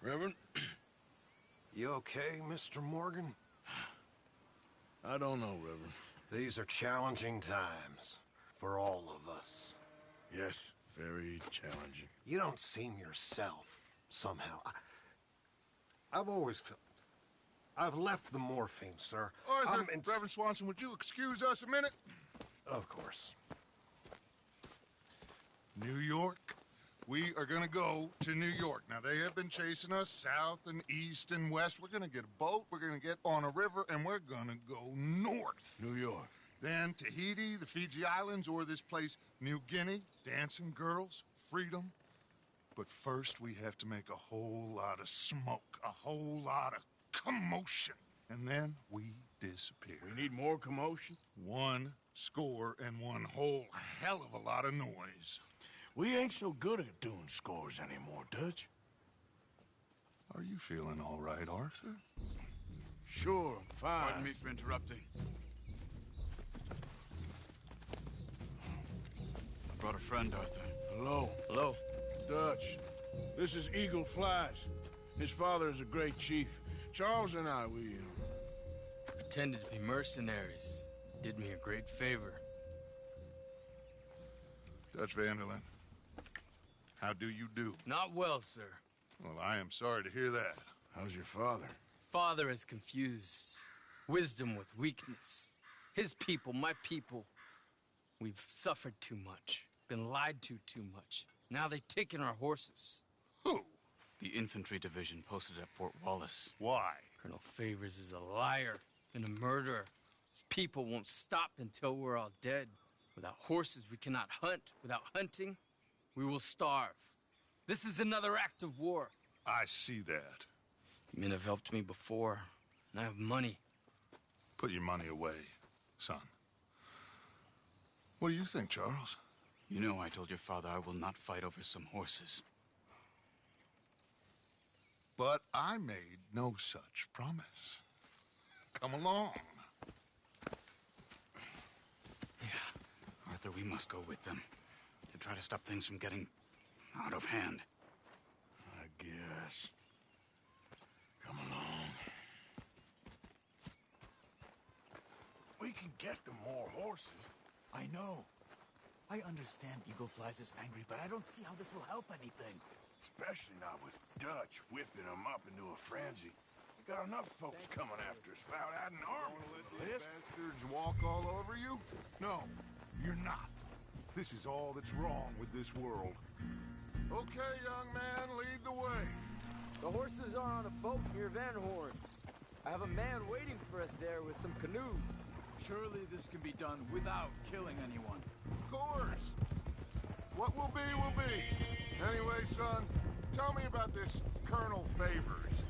Reverend? You okay, Mr. Morgan? I don't know, Reverend. These are challenging times for all of us. Yes, very challenging. You don't seem yourself, somehow. I've always felt... I've left the morphine, sir. Arthur, Reverend Swanson, would you excuse us a minute? Of course. New York. We are gonna go to New York. Now, they have been chasing us south and east and west. We're gonna get a boat, we're gonna get on a river, and we're gonna go north. New York. Then Tahiti, the Fiji Islands, or this place, New Guinea, dancing girls, freedom. But first, we have to make a whole lot of smoke, a whole lot of commotion. And then we disappear. We need more commotion? 1 score and 1 whole hell of a lot of noise. We ain't so good at doing scores anymore, Dutch. Are you feeling all right, Arthur? Sure, I'm fine. Pardon me for interrupting. I brought a friend, Arthur. Hello. Hello. Dutch. This is Eagle Flies. His father is a great chief. Charles and I, we Pretended to be mercenaries. Did me a great favor. Dutch Vanderlyn, how do you do? Not well, sir. Well, I am sorry to hear that. How's your father? Father has confused wisdom with weakness. His people, my people. We've suffered too much. Been lied to too much. Now they've taken our horses. Who? The infantry division posted at Fort Wallace. Why? Colonel Favors is a liar and a murderer. His people won't stop until we're all dead. Without horses, we cannot hunt. Without hunting, we will starve. This is another act of war. I see that. You men have helped me before, and I have money. Put your money away, son. What do you think, Charles? You know I told your father I will not fight over some horses. But I made no such promise. Come along. Yeah. Arthur, we must go with them to try to stop things from getting out of hand. I guess. Come along. We can get them more horses. I know. I understand Eagle Flies is angry, but I don't see how this will help anything. Especially not with Dutch whipping them up into a frenzy. We got enough folks coming after us without adding arms to the list. Bastards walk all over you? No, you're not. This is all that's wrong with this world. Okay, young man, lead the way. The horses are on a boat near Van Horn. I have a man waiting for us there with some canoes. Surely this can be done without killing anyone. Of course. What will be, will be. Anyway, son, tell me about this Colonel Favors.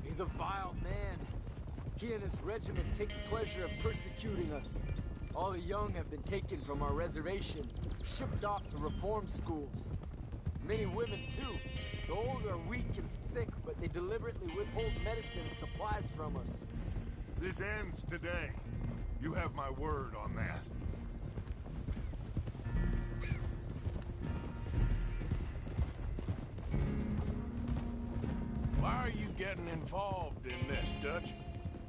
He's a vile man. He and his regiment take pleasure of persecuting us. All the young have been taken from our reservation, shipped off to reform schools. Many women, too. The old are weak and sick, but they deliberately withhold medicine and supplies from us. This ends today. You have my word on that. Why are you getting involved in this, Dutch?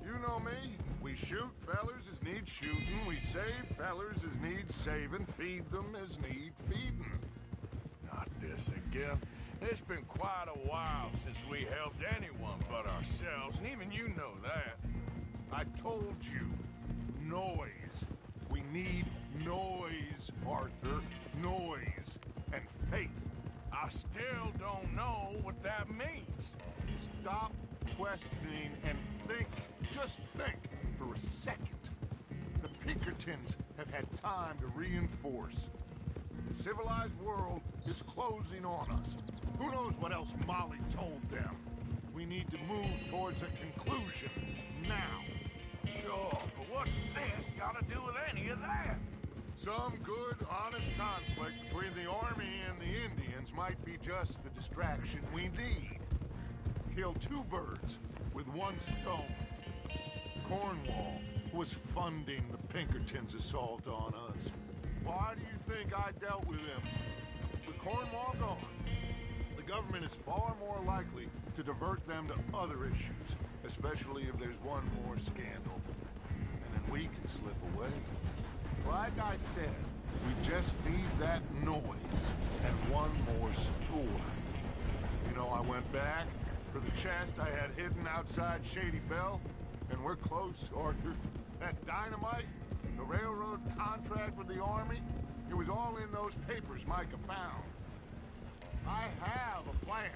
You know me. We shoot fellers as need shooting. We save fellers as need saving. Feed them as need feeding. Not this again. It's been quite a while since we helped anyone but ourselves, and even you know that. I told you. Noise. We need noise, Arthur. Noise. And faith. I still don't know what that means. Stop questioning and think. Just think for a second. The Pinkertons have had time to reinforce. The civilized world is closing on us. Who knows what else Molly told them? We need to move towards a conclusion now. Sure, but what's this got to do with any of that? Some good, honest conflict between the army and the Indians might be just the distraction we need. Kill 2 birds with 1 stone. Cornwall was funding the Pinkertons' assault on us. Why do you think I dealt with him? With Cornwall gone, the government is far more likely to divert them to other issues, especially if there's one more scandal. And then we can slip away. Like I said, we just need that noise and one more score. You know, I went back for the chest I had hidden outside Shady Belle, and we're close, Arthur. That dynamite, the railroad contract with the Army, it was all in those papers Micah found. I have a plan.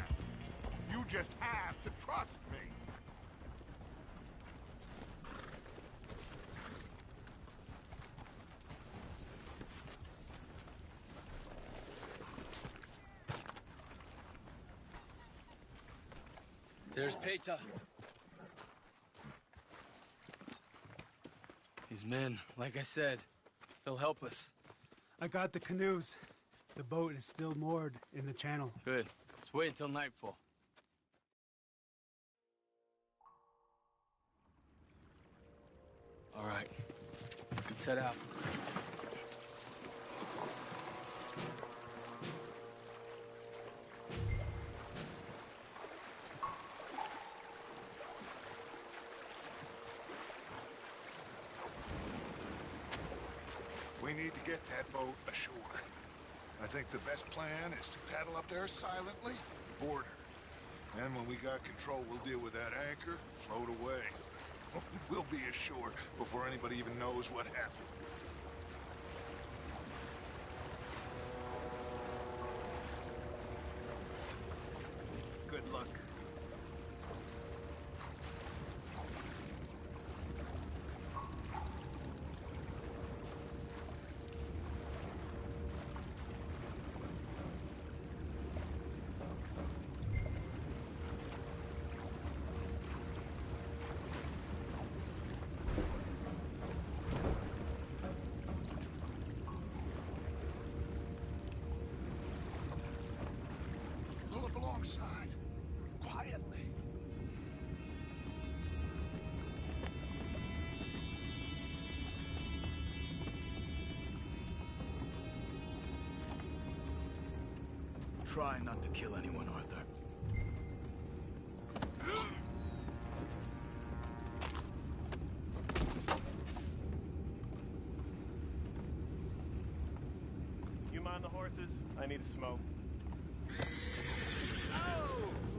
You just have to trust me. There's Peta. His men, like I said, they'll help us. I got the canoes. The boat is still moored in the channel. Good. Let's wait until nightfall. All right. Let's head out. We need to get that boat ashore. I think the best plan is to paddle up there silently, board her. And when we got control, we'll deal with that anchor, float away. We'll be ashore before anybody even knows what happened. Good luck. Pull up alongside, quietly. Try not to kill anyone, Arthur. You mind the horses? I need a smoke.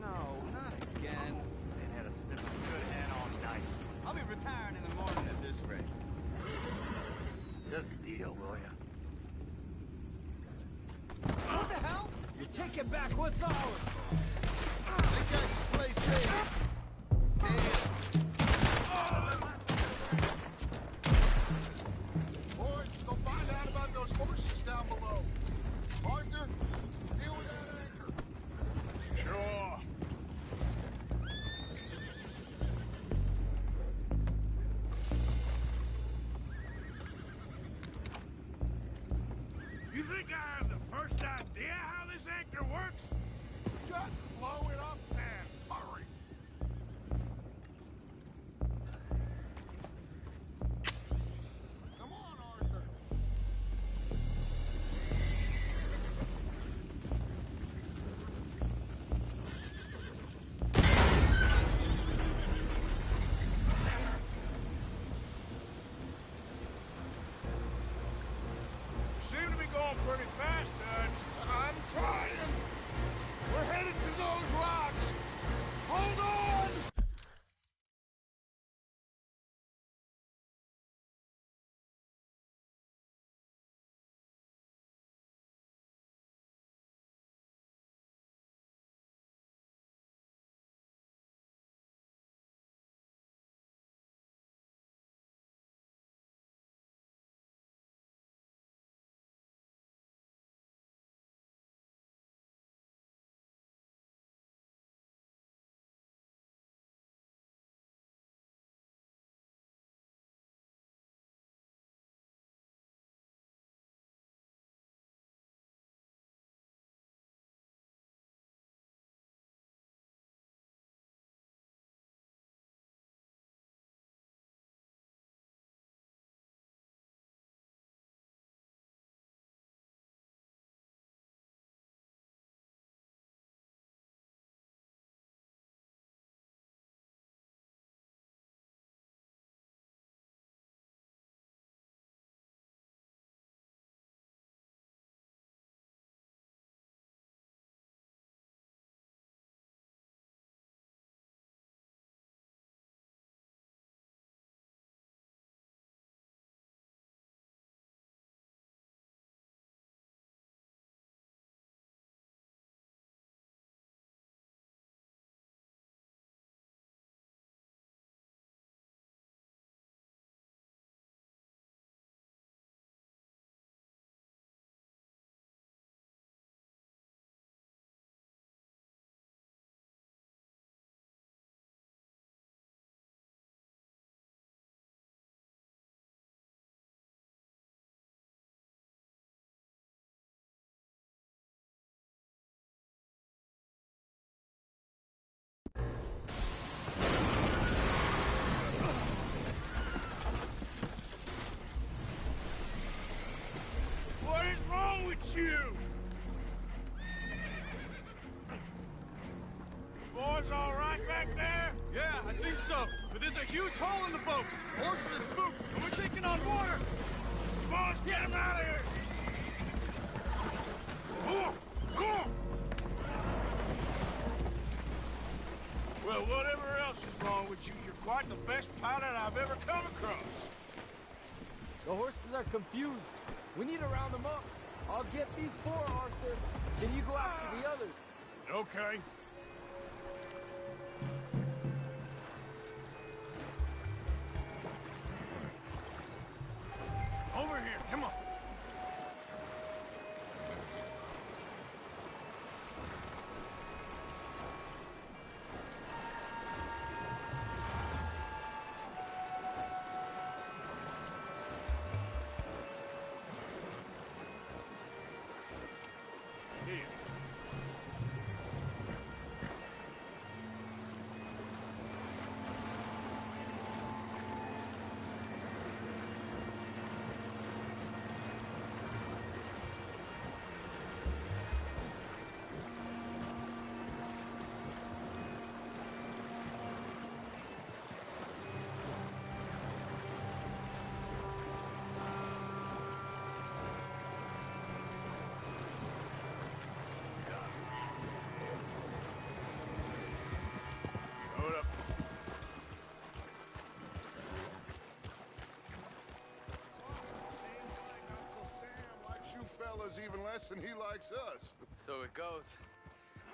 No, not again. They've had a sniff of good head all night. I'll be retiring in the morning at this rate. Just deal, will ya? What the hell? You're taking back what's ours! They got your place paid. Boys, go find out about those horses down below. Arthur, deal with that anchor. Sure. You think I have the first idea how this anchor works? Just blow it up and hurry. Come on, Arthur. Seem to be going pretty fast, Dutch. I'm trying. We're headed to those rocks. Hold on! It's you! Boys all right back there? Yeah, I think so. But there's a huge hole in the boat. Horses are spooked, and we're taking on water. Boys, get him out of here! Well, whatever else is wrong with you, you're quite the best pilot I've ever come across. The horses are confused. We need to round them up. I'll get these four, Arthur. Can you go after the others? Okay. Over here, come on. Here. Hold up. Uncle Sam likes you fellas even less than he likes us. So it goes.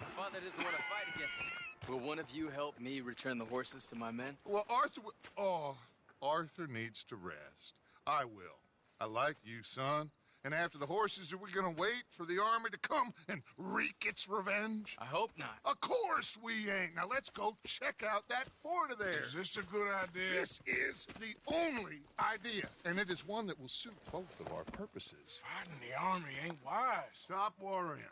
My father doesn't want to fight again. Will one of you help me return the horses to my men? Well, Arthur needs to rest. I will. I like you, son. And after the horses, are we gonna wait for the army to come and wreak its revenge? I hope not. Of course we ain't. Now let's go check out that fort of theirs. Is this a good idea? This is the only idea, and it is one that will suit both of our purposes. Fighting the army ain't wise. Stop worrying.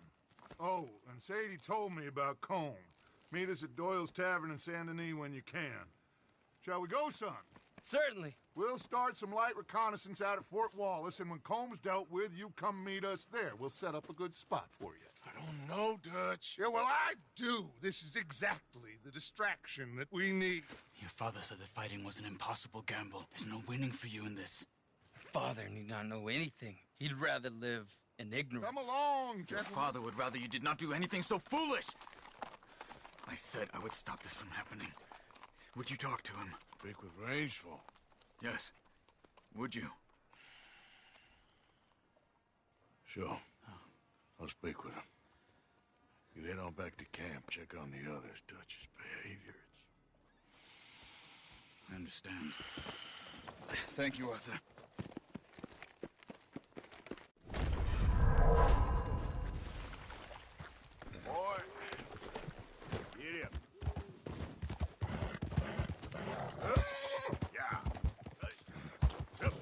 Oh, and Sadie told me about Combe. Meet us at Doyle's Tavern in Saint Denis when you can. Shall we go, son? Certainly. We'll start some light reconnaissance out at Fort Wallace, and when Combs dealt with, you come meet us there. We'll set up a good spot for you. I don't know, Dutch. Yeah, well, I do. This is exactly the distraction that we need. Your father said that fighting was an impossible gamble. There's no winning for you in this. Father need not know anything. He'd rather live in ignorance. Come along, Your gentlemen. father would rather you did not do anything so foolish. I said I would stop this from happening. Would you talk to him? Speak with Rangeful. Yes. Would you? Sure. I'll speak with him. You head on back to camp, check on the others, Dutch's behavior. I understand. Thank you, Arthur. Boy, get him. Yeah. Up.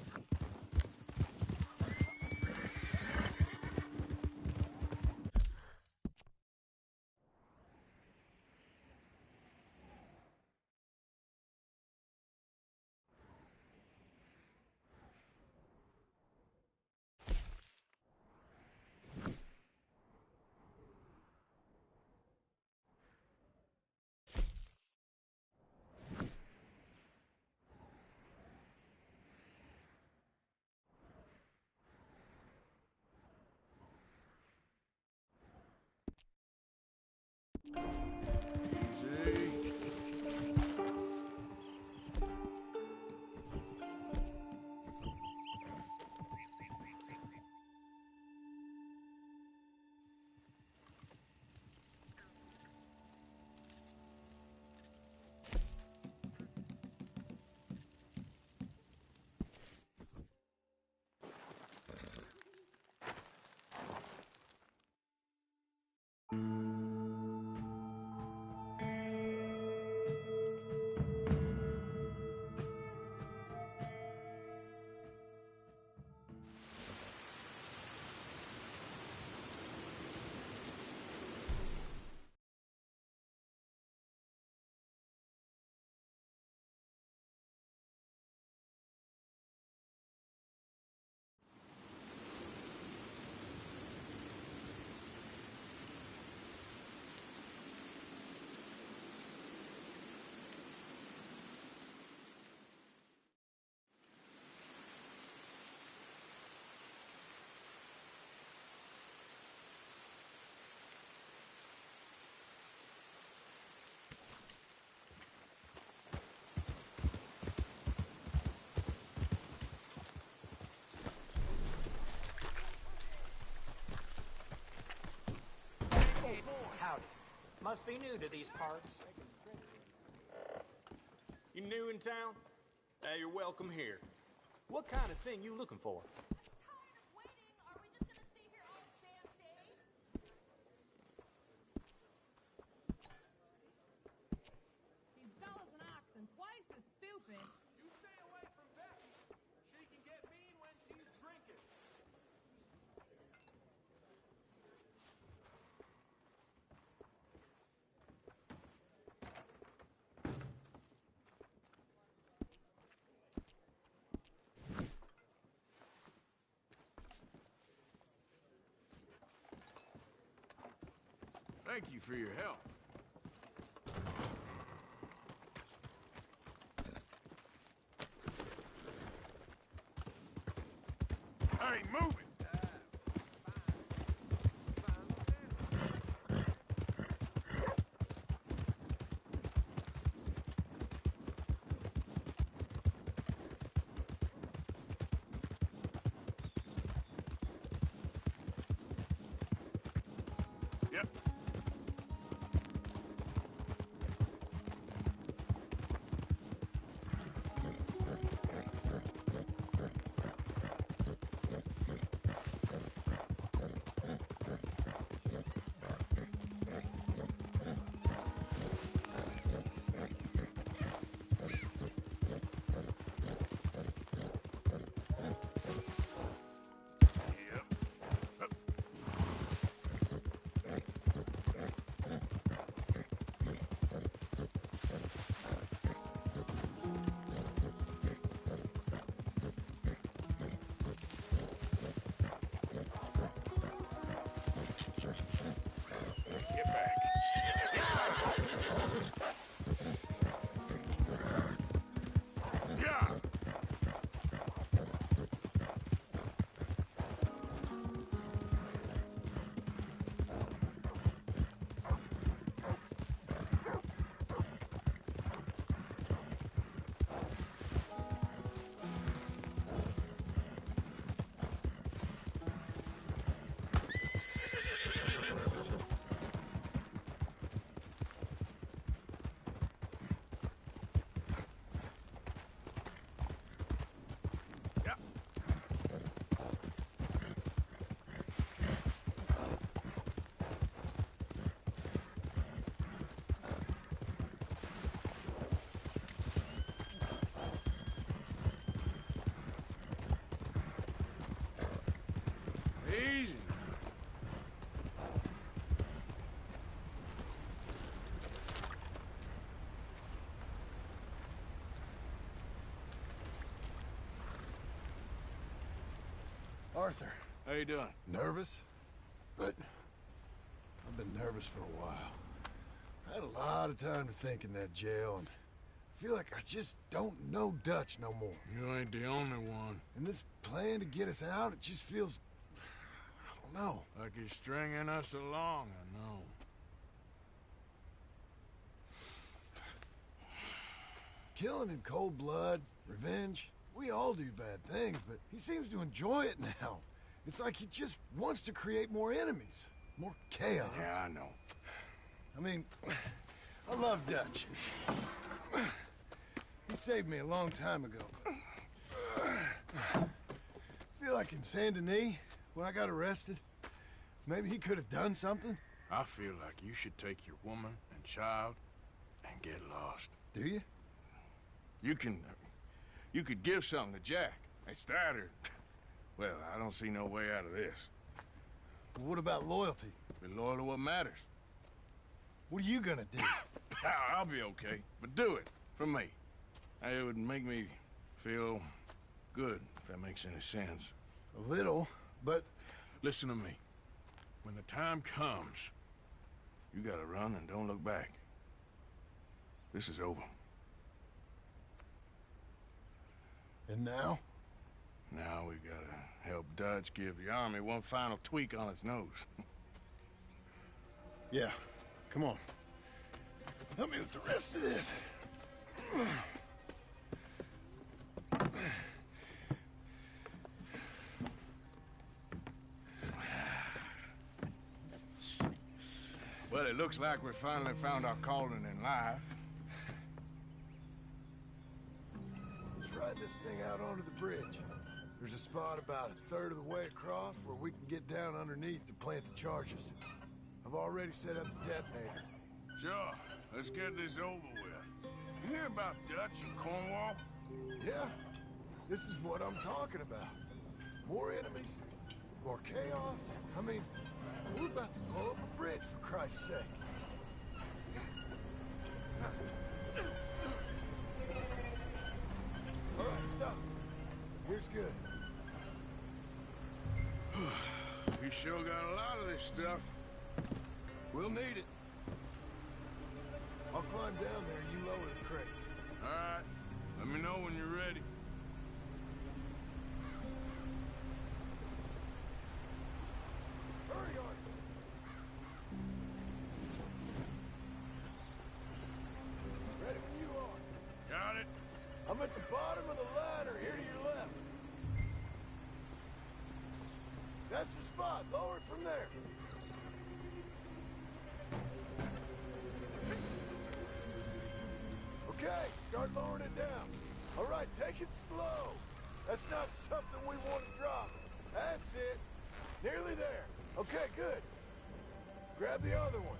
Must be new to these parts. You new in town? You're welcome here. What kind of thing you looking for? He's dull as an ox and twice as stupid. You stay away from Becky. She can get mean when she's drinking. Thank you for your help. Hey, move it! Yep. Get back. Yeah. Easy. Arthur. How you doing? Nervous? But I've been nervous for a while. I had a lot of time to think in that jail, and I feel like I just don't know Dutch no more. You ain't the only one. And this plan to get us out, it just feels... I don't know. Like he's stringing us along, I know. Killing in cold blood, revenge, we all do bad things, but he seems to enjoy it now. It's like he just wants to create more enemies, more chaos. Yeah, I know. I mean, I love Dutch. He saved me a long time ago. I feel like in Saint Denis, when I got arrested, maybe he could have done something. I feel like you should take your woman and child and get lost. Do you? You could give something to Jack. It's that or... Well, I don't see no way out of this. Well, what about loyalty? Be loyal to what matters. What are you gonna do? I'll be okay, but do it for me. It would make me feel good, if that makes any sense. A little, but... Listen to me. When the time comes, you gotta run and don't look back. This is over. And now? Now we gotta help Dutch give the army one final tweak on its nose. Yeah, come on. Help me with the rest of this. Well, at it looks like we finally found our calling in life. Let's ride this thing out onto the bridge. There's a spot about a third of the way across where we can get down underneath to plant the charges. I've already set up the detonator. Sure, let's get this over with. You hear about Dutch and Cornwall? Yeah, this is what I'm talking about. More enemies, more chaos. I mean, we're about to blow up a bridge, for Christ's sake. All right, stop. Here's good. We sure got a lot of this stuff. We'll need it. I'll climb down there, you lower the crates. All right. Let me know when you're ready. Hurry, Arthur. Ready when you are. Got it? I'm at the bottom of the ladder, here to your left. That's the spot. Lower it from there. Okay, start lowering it down. All right, take it slow. That's not something we want to drop. That's it. Nearly there. Okay, good. Grab the other one.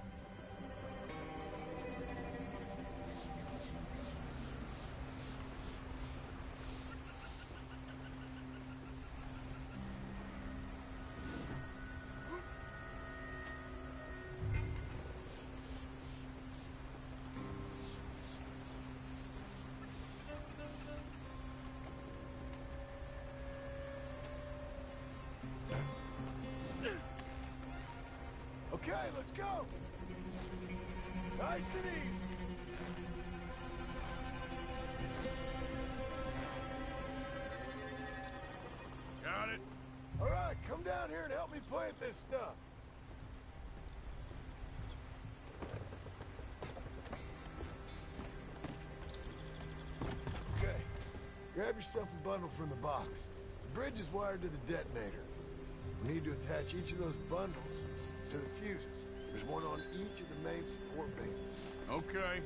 Okay, let's go. Nice and easy. Got it? All right, come down here and help me plant this stuff. Okay, grab yourself a bundle from the box. The bridge is wired to the detonator. We need to attach each of those bundles to the fuses. There's one on each of the main support beams. Okay.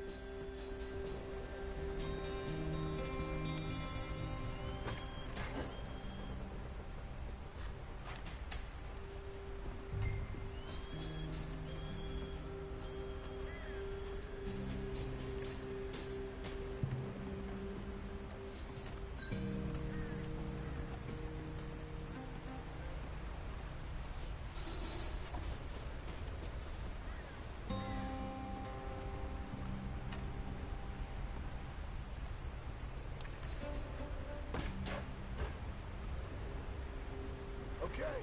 Okay,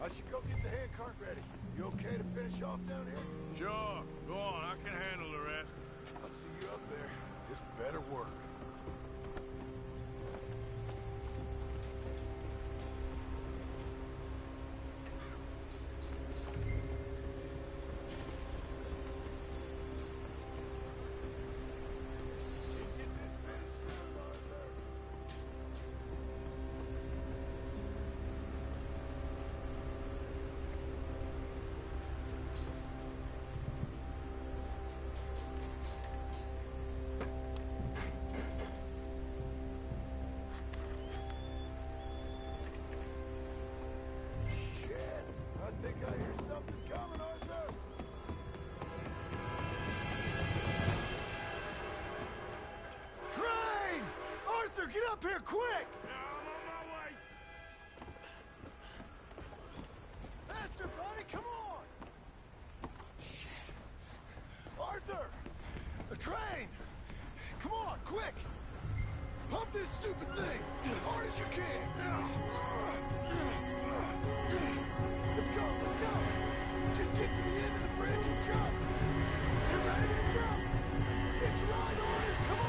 I should go get the handcart ready. You okay to finish off down here? Sure. Go on, I can handle the rest. I'll see you up there. This better work. I think I hear something coming, Arthur. Train! Arthur, get up here quick! I'm on my way. Faster, buddy, come on! Arthur! The train! Come on, quick! Pump this stupid thing! As hard as you can! Let's go, let's go! Just get to the end of the bridge and jump! Get ready to jump! It's ride orders, come on!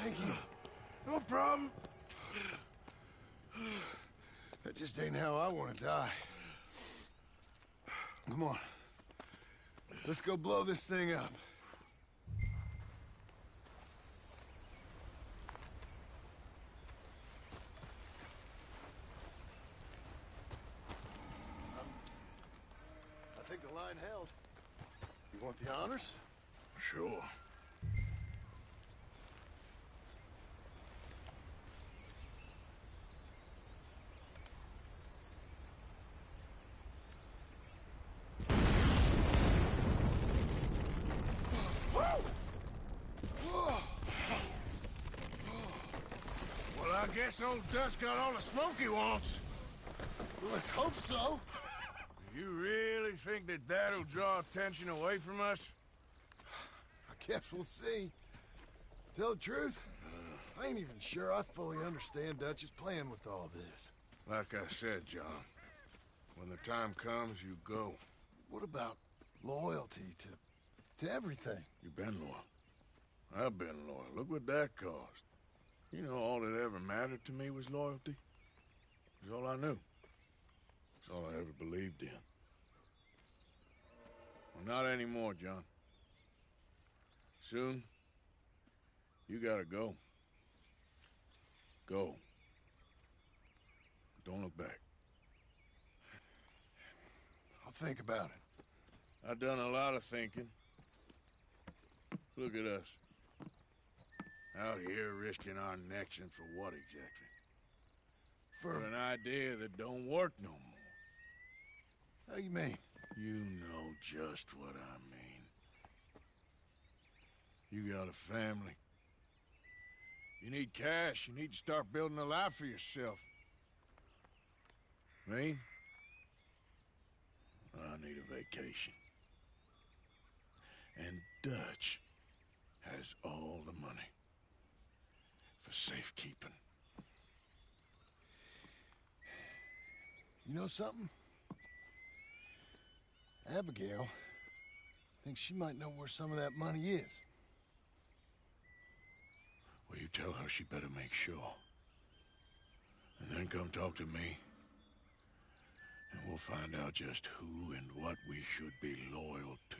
Thank you. No problem. That just ain't how I want to die. Come on. Let's go blow this thing up. think the line held. You want the honors? Sure. Well, I guess old Dutch got all the smoke he wants. Well, let's hope so. You really think that that'll draw attention away from us? I guess we'll see. Tell the truth, I ain't even sure I fully understand Dutch's plan with all this. Like I said, John, when the time comes, you go. What about loyalty to everything? You've been loyal. I've been loyal. Look what that cost. You know, all that ever mattered to me was loyalty. It was all I knew. It's all I ever believed in. Well, not anymore, John. Soon, you gotta go. Go. Don't look back. I'll think about it. I've done a lot of thinking. Look at us. Out here risking our necks, and for what exactly? For an idea that don't work no more. How you mean? You know just what I mean. You got a family. You need cash. You need to start building a life for yourself. Me? I need a vacation. And Dutch has all the money for safekeeping. You know something? Abigail thinks she might know where some of that money is. Well, you tell her she better make sure. And then come talk to me. And we'll find out just who and what we should be loyal to.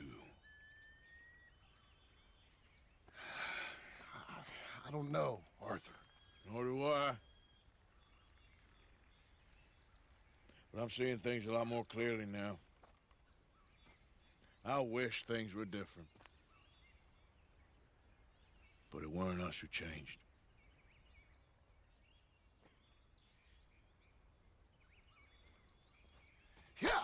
I don't know, Arthur. Nor do I. But I'm seeing things a lot more clearly now. I wish things were different. But it weren't us who changed. Yeah!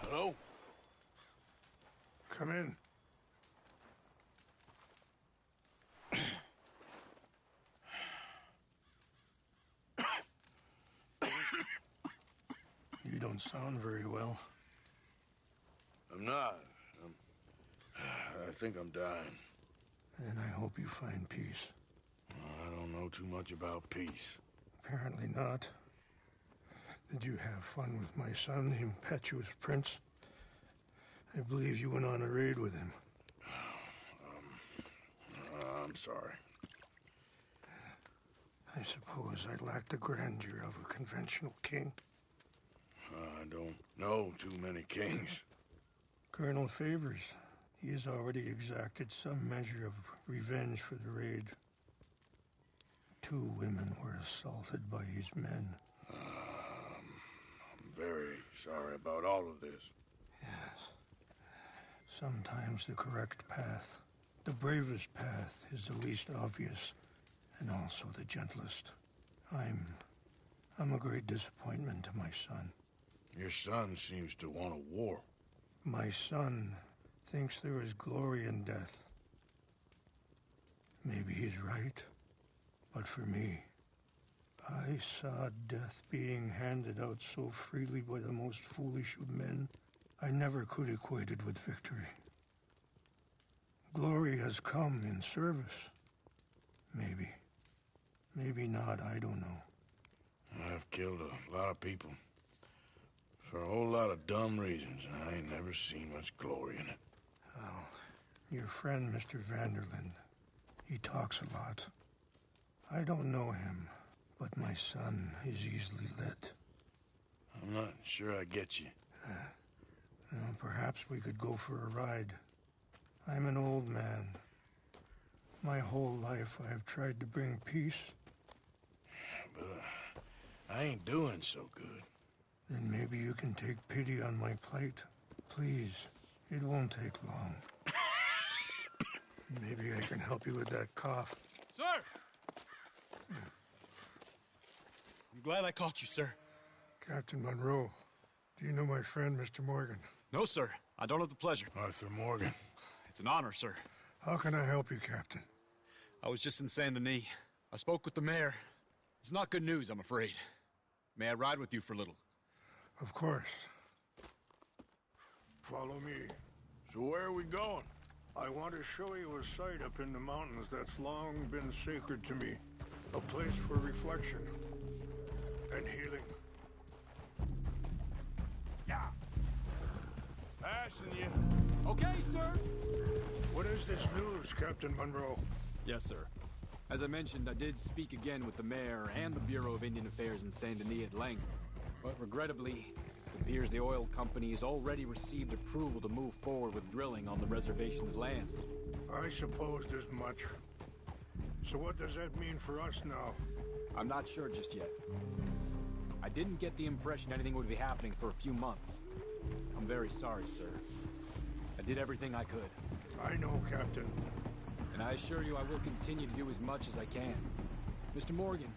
Hello? Come in. You don't sound very well. I'm not. I think I'm dying. Then I hope you find peace. I don't know too much about peace. Apparently not. Did you have fun with my son, the impetuous prince? I believe you went on a raid with him. I'm sorry. I suppose I lack the grandeur of a conventional king. I don't know too many kings. Colonel Favors, he has already exacted some measure of revenge for the raid. 2 women were assaulted by his men. I'm very sorry about all of this. Yes. Sometimes the correct path, the bravest path, is the least obvious and also the gentlest. I'm a great disappointment to my son. Your son seems to want a war. My son thinks there is glory in death. Maybe he's right, but for me, I saw death being handed out so freely by the most foolish of men, I never could equate it with victory. Glory has come in service. Maybe. Maybe not, I don't know. I've killed a lot of people. For a whole lot of dumb reasons, and I ain't never seen much glory in it. Well, your friend, Mr. Vanderlyn, he talks a lot. I don't know him, but my son is easily led. I'm not sure I get you. Well, perhaps we could go for a ride. I'm an old man. My whole life I have tried to bring peace. But I ain't doing so good. Then maybe you can take pity on my plight. Please, it won't take long. Maybe I can help you with that cough. Sir! I'm glad I caught you, sir. Captain Monroe, do you know my friend, Mr. Morgan? No, sir. I don't have the pleasure. Arthur Morgan. It's an honor, sir. How can I help you, Captain? I was just in Saint Denis. I spoke with the mayor. It's not good news, I'm afraid. May I ride with you for a little? Of course. Follow me. So where are we going? I want to show you a site up in the mountains that's long been sacred to me. A place for reflection and healing. Yeah. Passing you. Okay, sir. What is this news, Captain Monroe? Yes, sir. As I mentioned, I did speak again with the mayor and the Bureau of Indian Affairs in Saint Denis at length. But regrettably, it appears the oil company has already received approval to move forward with drilling on the reservation's land. I supposed as much. So what does that mean for us now? I'm not sure just yet. I didn't get the impression anything would be happening for a few months. I'm very sorry, sir. I did everything I could. I know, Captain. And I assure you I will continue to do as much as I can. Mr. Morgan,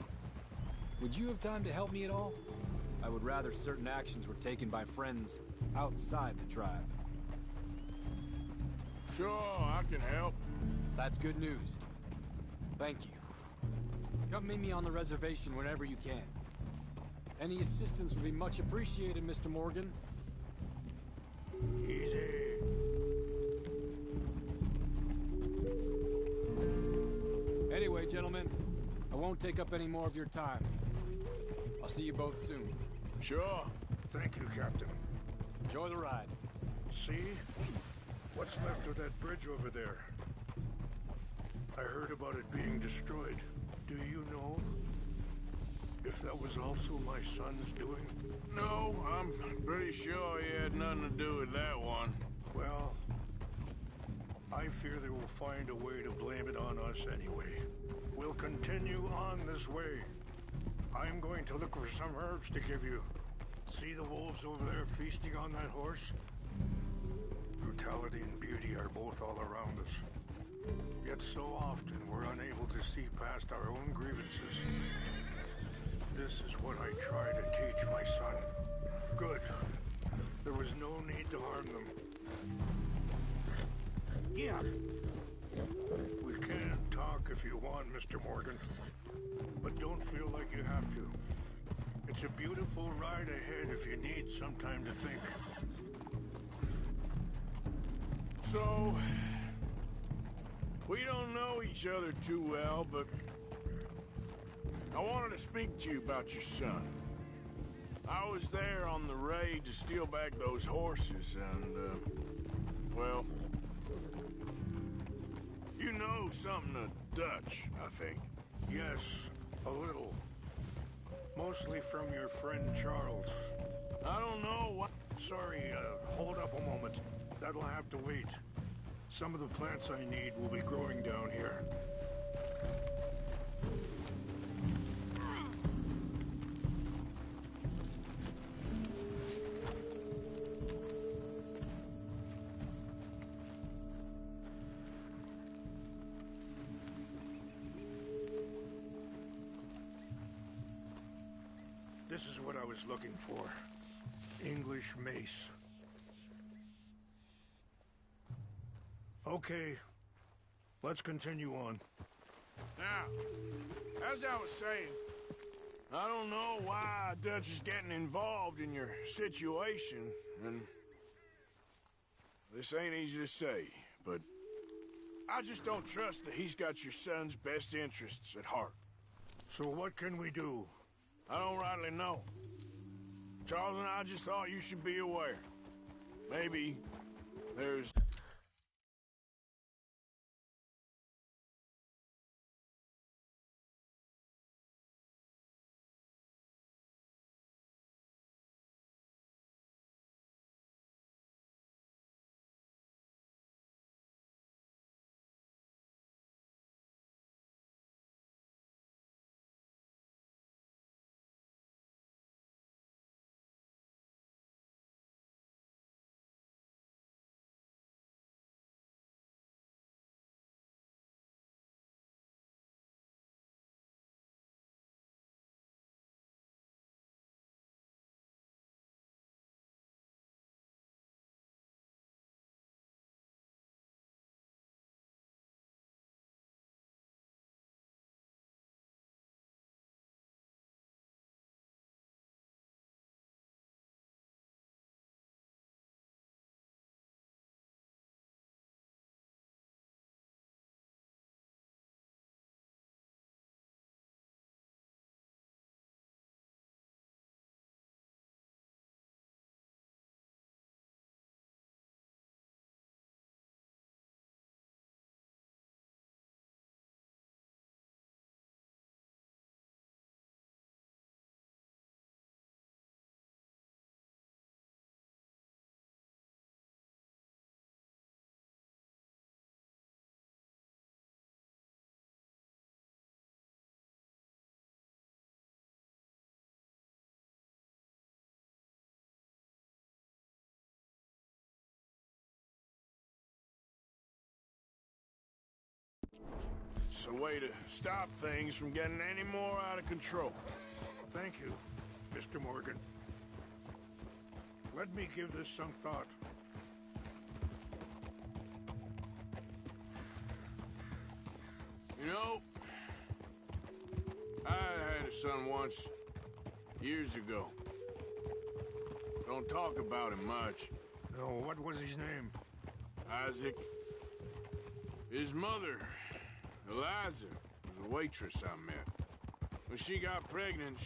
would you have time to help me at all? I would rather certain actions were taken by friends outside the tribe. Sure, I can help. That's good news. Thank you. Come meet me on the reservation whenever you can. Any assistance would be much appreciated, Mr. Morgan. Easy. Anyway, gentlemen, I won't take up any more of your time. I'll see you both soon. Sure. Thank you, Captain. Enjoy the ride. See? What's left of that bridge over there? I heard about it being destroyed. Do you know if that was also my son's doing? No, I'm pretty sure he had nothing to do with that one. Well, I fear they will find a way to blame it on us anyway. We'll continue on this way. I'm going to look for some herbs to give you. See the wolves over there feasting on that horse? Brutality and beauty are both all around us. Yet so often we're unable to see past our own grievances. This is what I try to teach my son. Good. There was no need to harm them. Yeah. We can talk if you want, Mr. Morgan. But don't feel like you have to. It's a beautiful ride ahead if you need some time to think. So, we don't know each other too well, but I wanted to speak to you about your son. I was there on the raid to steal back those horses, and, well, you know something of Dutch, I think. Yes, a little. Mostly from your friend Charles. I don't know what... Sorry, hold up a moment. That'll have to wait. Some of the plants I need will be growing down here. This is what I was looking for. English mace. Okay, let's continue on. Now, as I was saying, I don't know why Dutch is getting involved in your situation, and this ain't easy to say, but I just don't trust that he's got your son's best interests at heart. So what can we do? I don't rightly know. Charles and I just thought you should be aware. Maybe there's... It's a way to stop things from getting any more out of control. Thank you, Mr. Morgan. Let me give this some thought. You know, I had a son once, years ago. Don't talk about him much. Oh, what was his name? Isaac. His mother, Eliza, was a waitress I met. When she got pregnant,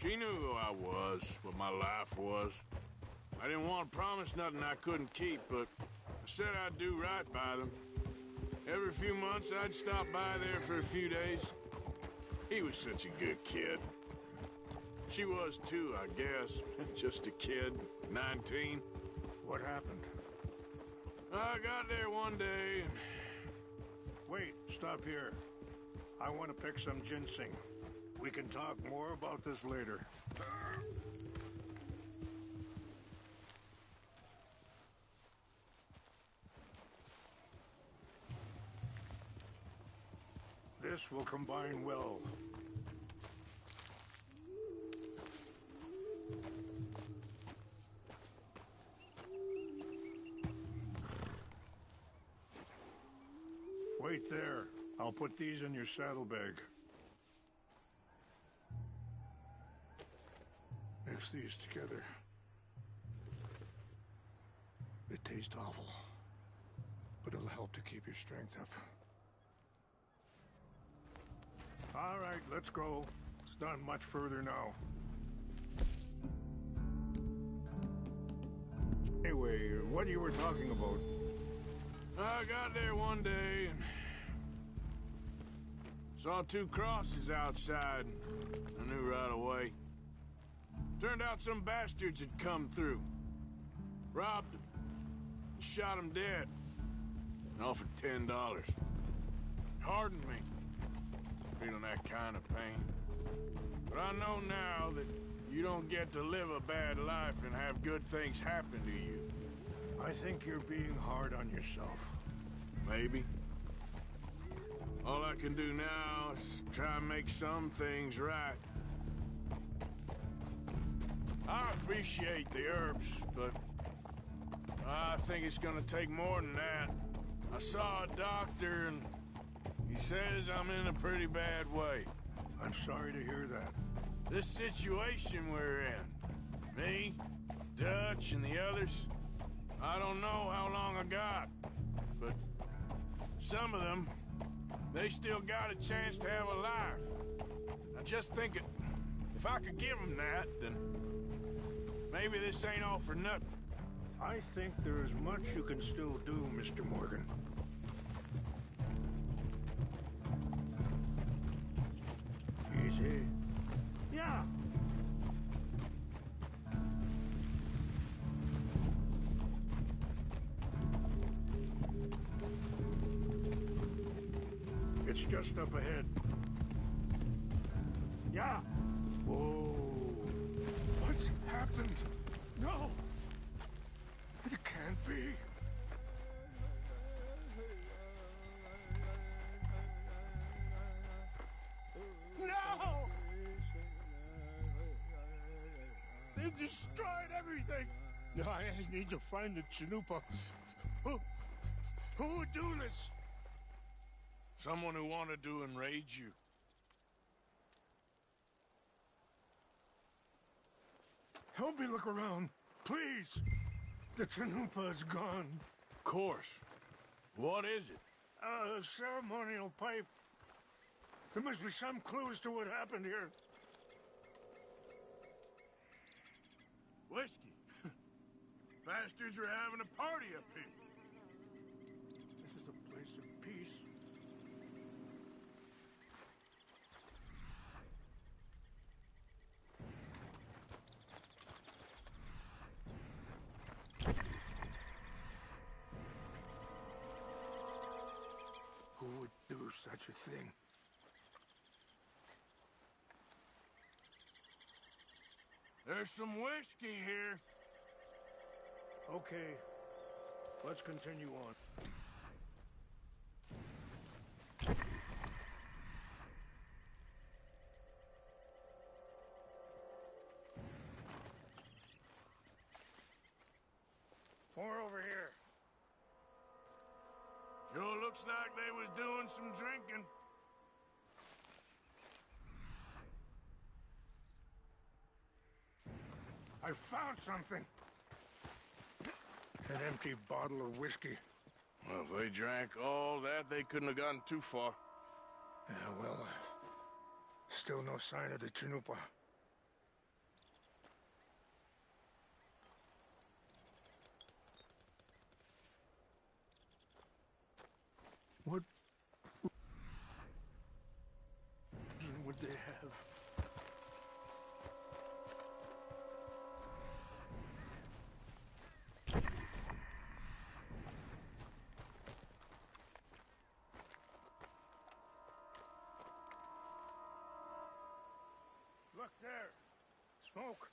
she knew who I was, what my life was. I didn't want to promise nothing I couldn't keep, but I said I'd do right by them. Every few months, I'd stop by there for a few days. He was such a good kid. She was too, I guess. Just a kid, 19. What happened? I got there one day and... Wait, stop here. I want to pick some ginseng. We can talk more about this later. This will combine well. Wait there. I'll put these in your saddlebag. Mix these together. It tastes awful, but it'll help to keep your strength up. All right, let's go. It's not much further now. Anyway, what you were talking about? I got there one day and saw two crosses outside. I knew right away. Turned out some bastards had come through. Robbed them. Shot him dead. And offered $10. Hardened me. Feeling that kind of pain. But I know now that you don't get to live a bad life and have good things happen to you. I think you're being hard on yourself. Maybe. All I can do now is try and make some things right. I appreciate the herbs, but I think it's gonna take more than that. I saw a doctor and he says I'm in a pretty bad way. I'm sorry to hear that. This situation we're in, me, Dutch, and the others, I don't know how long I got, but some of them, they still got a chance to have a life. I just think if I could give them that, then maybe this ain't all for nothing. I think there is much you can still do, Mr. Morgan. Easy. Yeah. It's just up ahead. Yeah. Whoa. What's happened? No. It can't be. No! They destroyed everything! No, I need to find the Chanupa. Who would do this? Someone who wanted to enrage you. Help me look around, please. The Chanupa is gone. Of course. What is it? A ceremonial pipe. There must be some clues to what happened here. Whiskey. Bastards are having a party up here. This is a place of peace. Who would do such a thing? There's some whiskey here. Okay, let's continue on. Pour over here. Sure looks like they was doing some drinking. I found something. An empty bottle of whiskey. Well, if they drank all that, they couldn't have gotten too far. Yeah, well, still no sign of the Chanupa. What reason would they have? Look there! Smoke!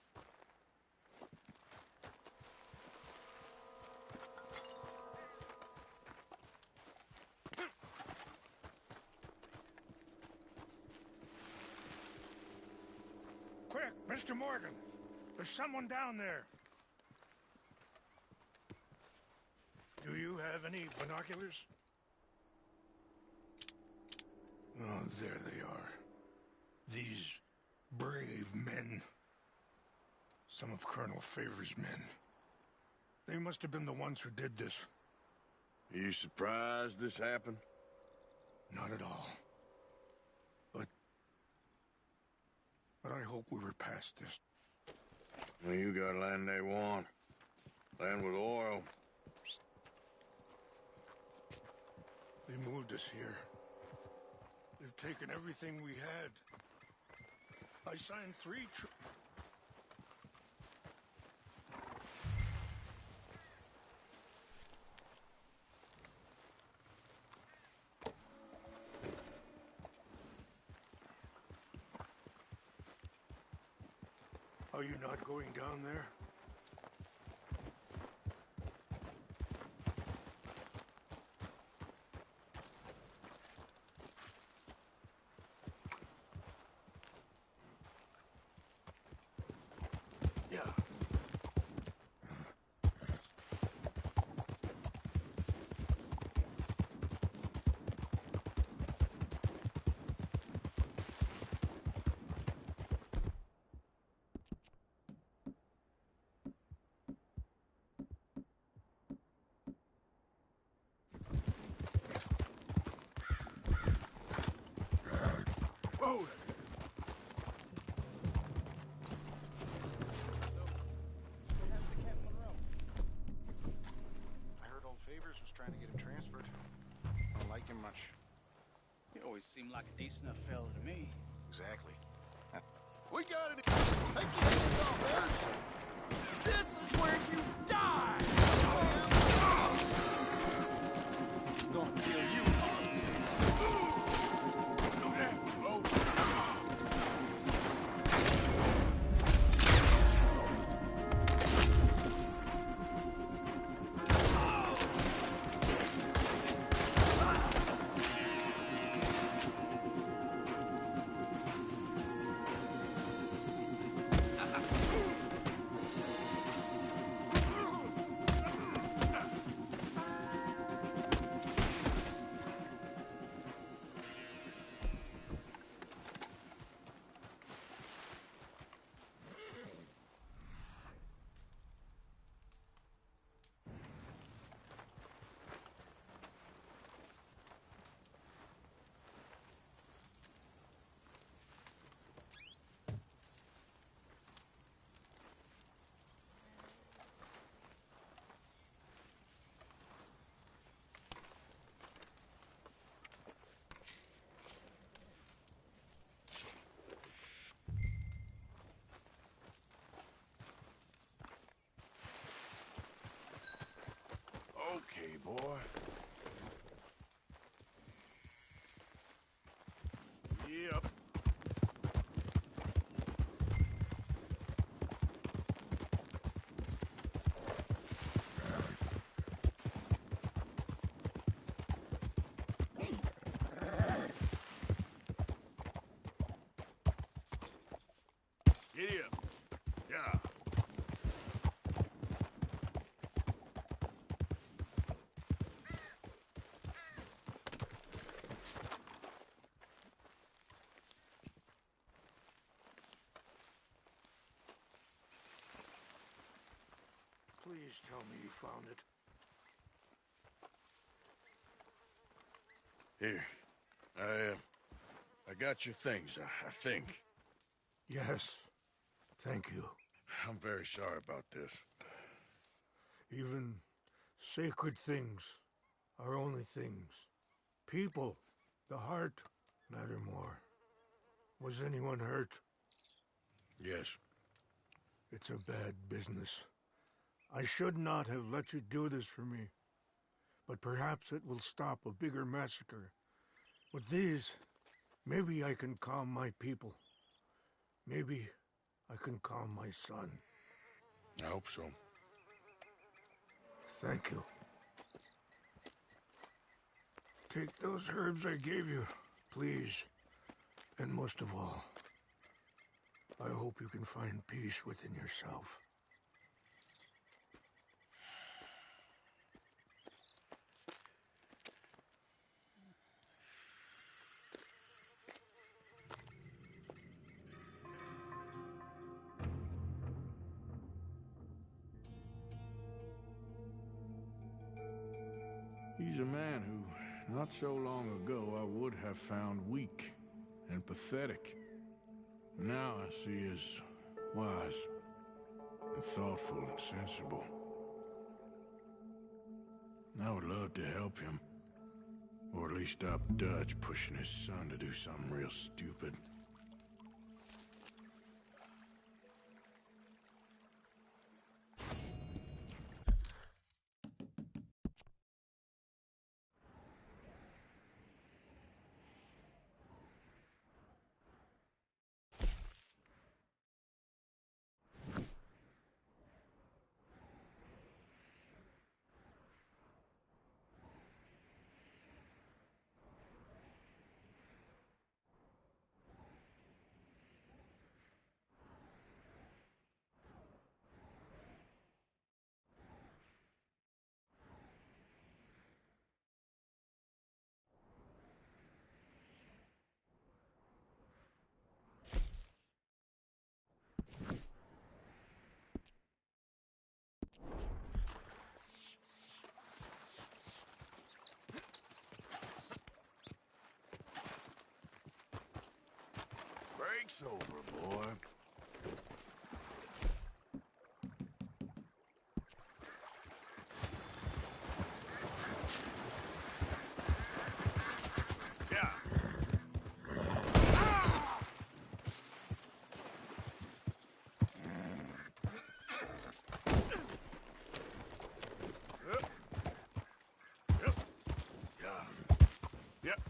Quick, Mr. Morgan! There's someone down there! Do you have any binoculars? Oh, there they are. These brave men. Some of Colonel Favor's men. They must have been the ones who did this. Are you surprised this happened? Not at all. But I hope we were past this. Well, you got land they want. Land with oil. They moved us here. They've taken everything we had. I signed 3 Are you not going down there? Yeah. Whoa! I heard old Favors was trying to get him transferred. I don't like him much. He always seemed like a decent enough fella to me. Exactly. We got it. Take your hands off there. This is where you die! Gonna kill you. Okay, boy. Yep. Giddy up. Yeah. Please tell me you found it. Here. I got your things, I think. Yes. Thank you. I'm very sorry about this. Even sacred things are only things. People, the heart, matter more. Was anyone hurt? Yes. It's a bad business. I should not have let you do this for me. But perhaps it will stop a bigger massacre. With these, maybe I can calm my people. Maybe I can calm my son. I hope so. Thank you. Take those herbs I gave you, please. And most of all, I hope you can find peace within yourself. He's a man who, not so long ago, I would have found weak and pathetic. Now I see as wise and thoughtful and sensible. I would love to help him. Or at least stop Dutch pushing his son to do something real stupid. Break's over, boy. Yeah. Yep.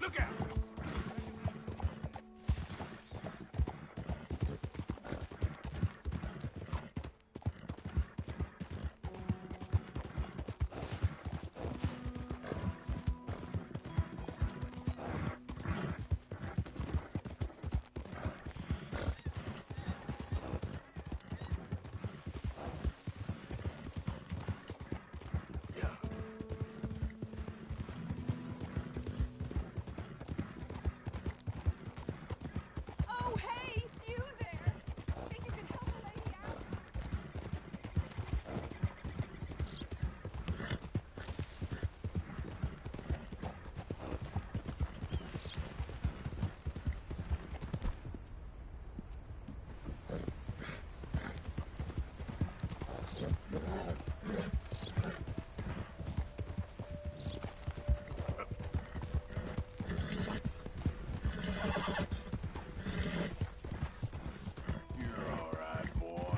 Look out! Oh, hey, you there! Think you can help a lady out? You're all right, boy.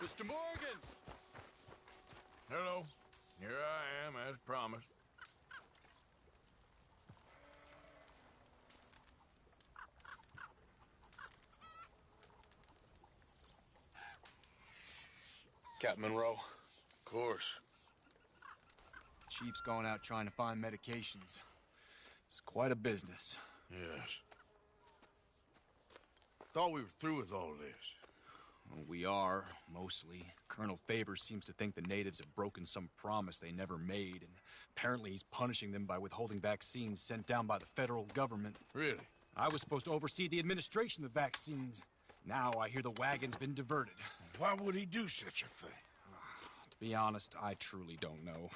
Mr. Morgan! Hello. Here I am, as promised. Captain Monroe. Of course. Chief's gone out trying to find medications. It's quite a business. Yes. Thought we were through with all of this. Well, we are, mostly. Colonel Favors seems to think the natives have broken some promise they never made, and apparently he's punishing them by withholding vaccines sent down by the federal government. Really? I was supposed to oversee the administration of the vaccines. Now I hear the wagon's been diverted. Why would he do such a thing? To be honest, I truly don't know.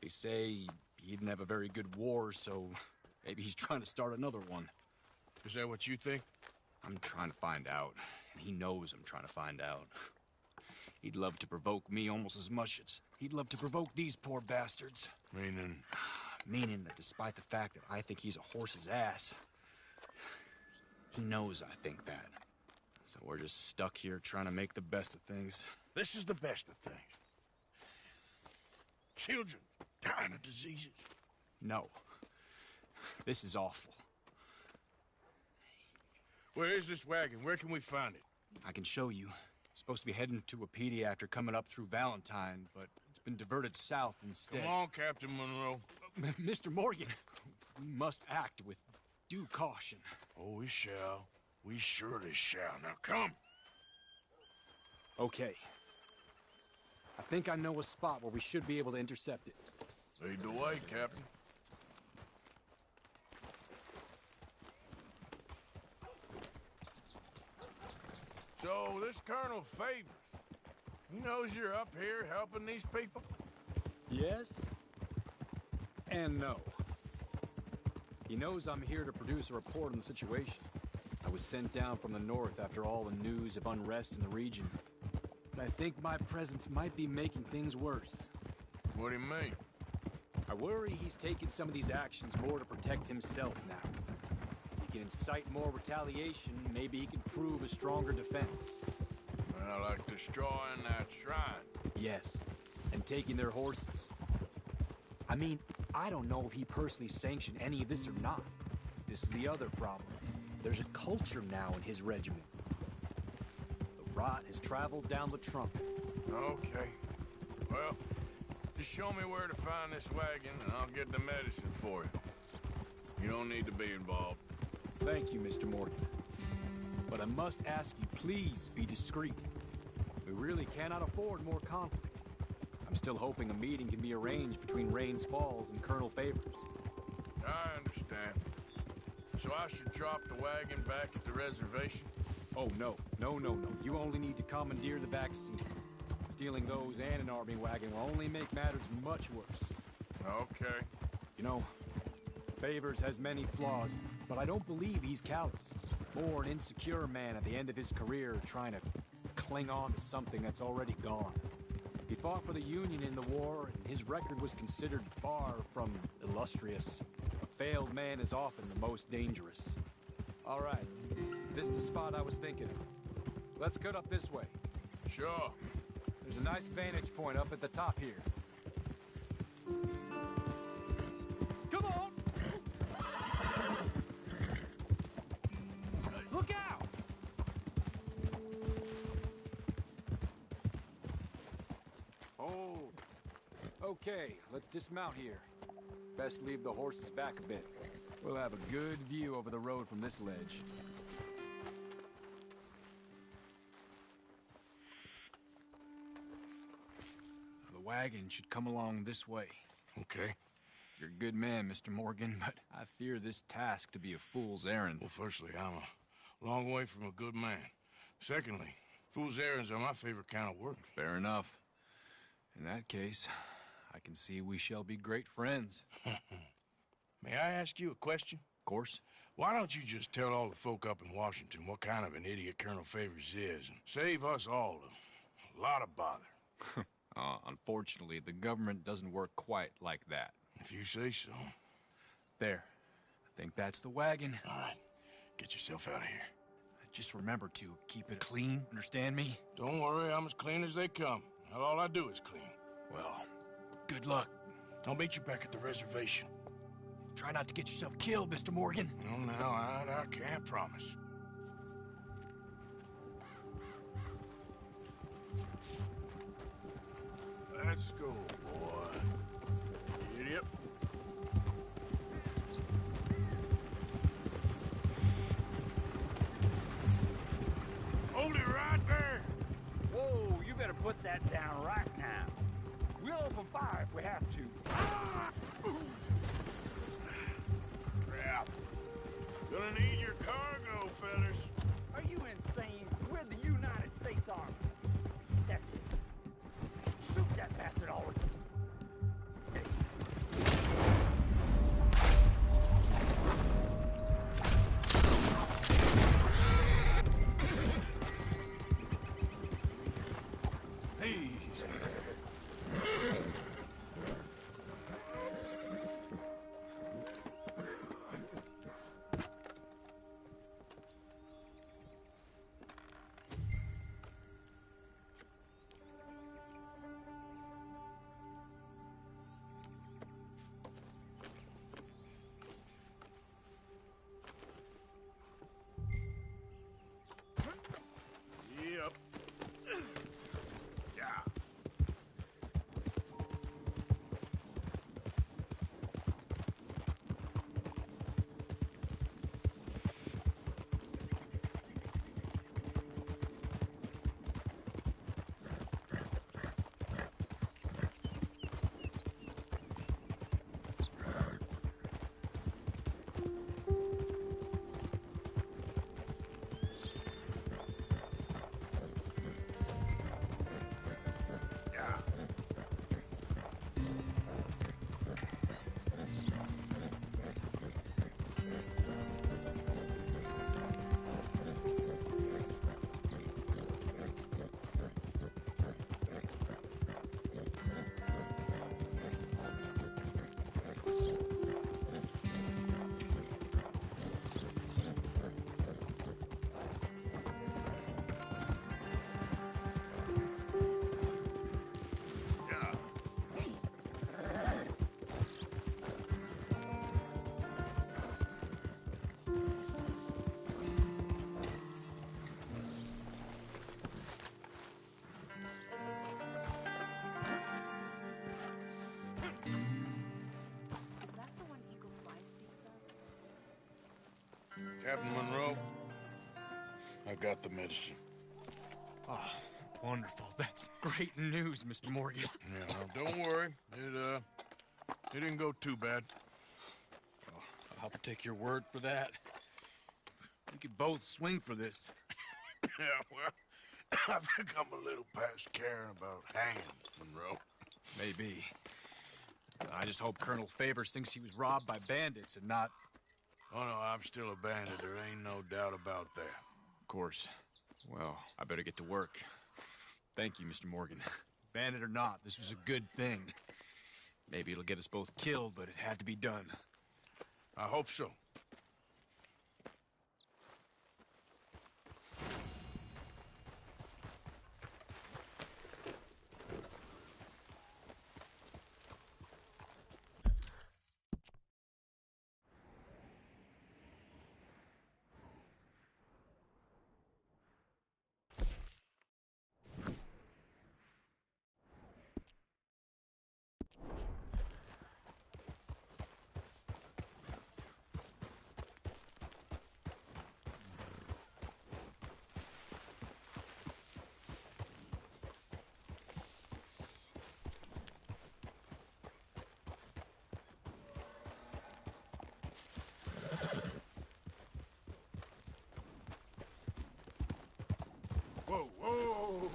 They say he didn't have a very good war, so maybe he's trying to start another one. Is that what you think? I'm trying to find out, and he knows I'm trying to find out. He'd love to provoke me almost as much as he'd love to provoke these poor bastards. Meaning? Meaning that despite the fact that I think he's a horse's ass, he knows I think that. So we're just stuck here trying to make the best of things. This is the best of things. Children dying of diseases. No. This is awful. Where is this wagon? Where can we find it? I can show you. Supposed to be heading to Wapiti after coming up through Valentine, but it's been diverted south instead. Come on, Captain Monroe. Mr. Morgan, we must act with due caution. Oh, we shall. We surely shall. Now, come. Okay. I think I know a spot where we should be able to intercept it. Lead the way, Captain. So, this Colonel Favors, he knows you're up here helping these people? Yes. And no. He knows I'm here to produce a report on the situation. I was sent down from the north after all the news of unrest in the region. But I think my presence might be making things worse. What do you mean? I worry he's taking some of these actions more to protect himself now. He can incite more retaliation, maybe he can prove a stronger defense. Well, like destroying that shrine. Yes, and taking their horses. I mean, I don't know if he personally sanctioned any of this or not. This is the other problem. There's a culture now in his regiment. The rot has traveled down the trunk. Okay. Well, just show me where to find this wagon, and I'll get the medicine for you. You don't need to be involved. Thank you, Mr. Morgan. But I must ask you, please be discreet. We really cannot afford more conflict. I'm still hoping a meeting can be arranged between Rains Falls and Colonel Favors. I understand. So I should drop the wagon back at the reservation? Oh, no. No. You only need to commandeer the vaccine. Stealing those and an army wagon will only make matters much worse. Okay. You know, Favors has many flaws, but I don't believe he's callous. More an insecure man at the end of his career trying to cling on to something that's already gone. He fought for the Union in the war, and his record was considered far from illustrious. A failed man is often the most dangerous. All right, this is the spot I was thinking of. Let's cut up this way. Sure. There's a nice vantage point up at the top here. Come on! Look out! Oh, okay, let's dismount here. Best leave the horses back a bit. We'll have a good view over the road from this ledge. The wagon should come along this way. Okay. You're a good man, Mr. Morgan, but I fear this task to be a fool's errand. Well, firstly, I'm a long way from a good man. Secondly, fool's errands are my favorite kind of work. Fair enough. In that case, I can see we shall be great friends. May I ask you a question? Of course. Why don't you just tell all the folk up in Washington what kind of an idiot Colonel Favors is and save us all a lot of bother? Unfortunately, the government doesn't work quite like that. If you say so. There. I think that's the wagon. All right. Get yourself out of here. Just remember to keep it clean, understand me? Don't worry, I'm as clean as they come. Not all I do is clean. Well, good luck. I'll meet you back at the reservation. Try not to get yourself killed, Mr. Morgan. No, I can't promise. Let's go, boy. Idiot. that down right now. We'll open fire if we have to. Crap. Gonna need your cargo, fellas. Are you insane? We're the United States Army. That's it. Shoot that bastard always. Yep. Yeah. Captain Monroe, I got the medicine. Oh, wonderful. That's great news, Mr. Morgan. Yeah, no, don't worry. It didn't go too bad. Oh, I'll have to take your word for that. We could both swing for this. Yeah, well, I think I'm a little past caring about hanging, Monroe. Maybe. I just hope Colonel Favors thinks he was robbed by bandits and not... Oh, no, I'm still a bandit. There ain't no doubt about that. Of course. Well, I better get to work. Thank you, Mr. Morgan. Bandit or not, this was a good thing. Maybe it'll get us both killed, but it had to be done. I hope so. Whoa, whoa!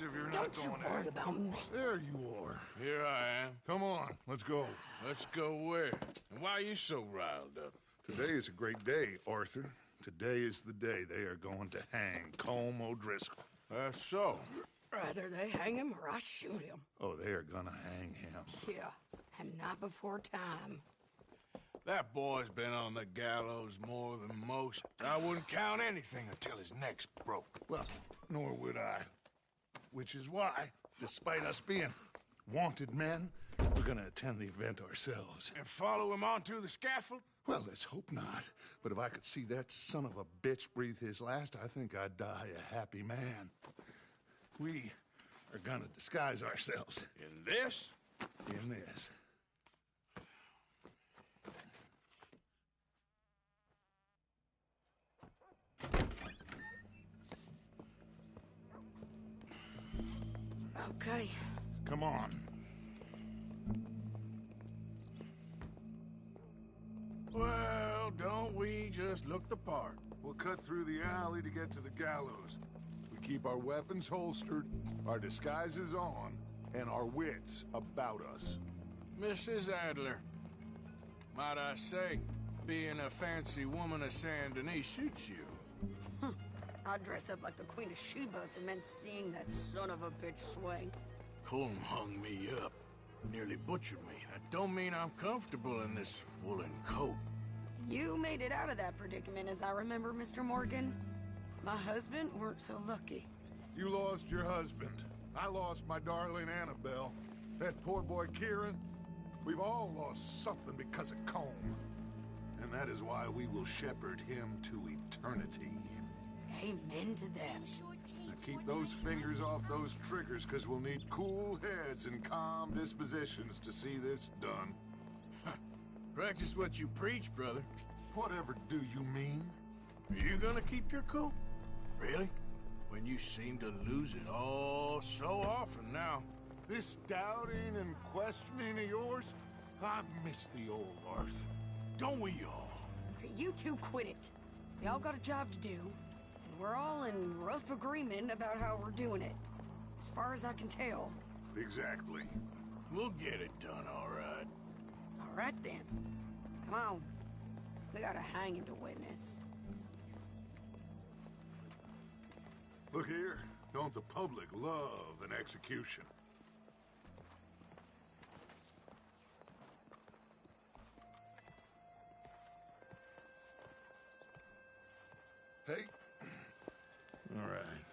if you're not Don't going you worry about me. There you are. Here I am. Come on, let's go. Let's go where? And why are you so riled up? Today is a great day, Arthur. Today is the day they are going to hang Colm O'Driscoll. That's so. Rather they hang him or I shoot him. Oh, they are gonna hang him. Yeah, and not before time. That boy's been on the gallows more than most. I wouldn't count anything until his neck's broke. Well, nor would I. Which is why, despite us being wanted men, we're gonna attend the event ourselves. And follow him onto the scaffold? Well, let's hope not. But if I could see that son of a bitch breathe his last, I think I'd die a happy man. We are gonna disguise ourselves. In this? In this. Okay. Come on. Well, don't we just look the part? We'll cut through the alley to get to the gallows. We keep our weapons holstered, our disguises on, and our wits about us. Mrs. Adler, might I say, being a fancy woman of Saint Denis suits you. I'd dress up like the Queen of Sheba if it meant seeing that son of a bitch swing. Colm hung me up, nearly butchered me. That don't mean I'm comfortable in this woolen coat. You made it out of that predicament, as I remember, Mr. Morgan. My husband weren't so lucky. You lost your husband. I lost my darling Annabelle. That poor boy Kieran. We've all lost something because of Colm. And that is why we will shepherd him to eternity. Amen to that. Now keep those fingers off those triggers, because we'll need cool heads and calm dispositions to see this done. Practice what you preach, brother. Whatever do you mean? Are you gonna keep your cool? Really? When you seem to lose it all so often now. This doubting and questioning of yours? I miss the old Arthur. Don't we all? You two quit it. We all got a job to do, and we're all in rough agreement about how we're doing it. As far as I can tell. Exactly. We'll get it done, all right. All right, then. Come on. We got a hanging to witness. Look here. Don't the public love an execution? Hey. All right.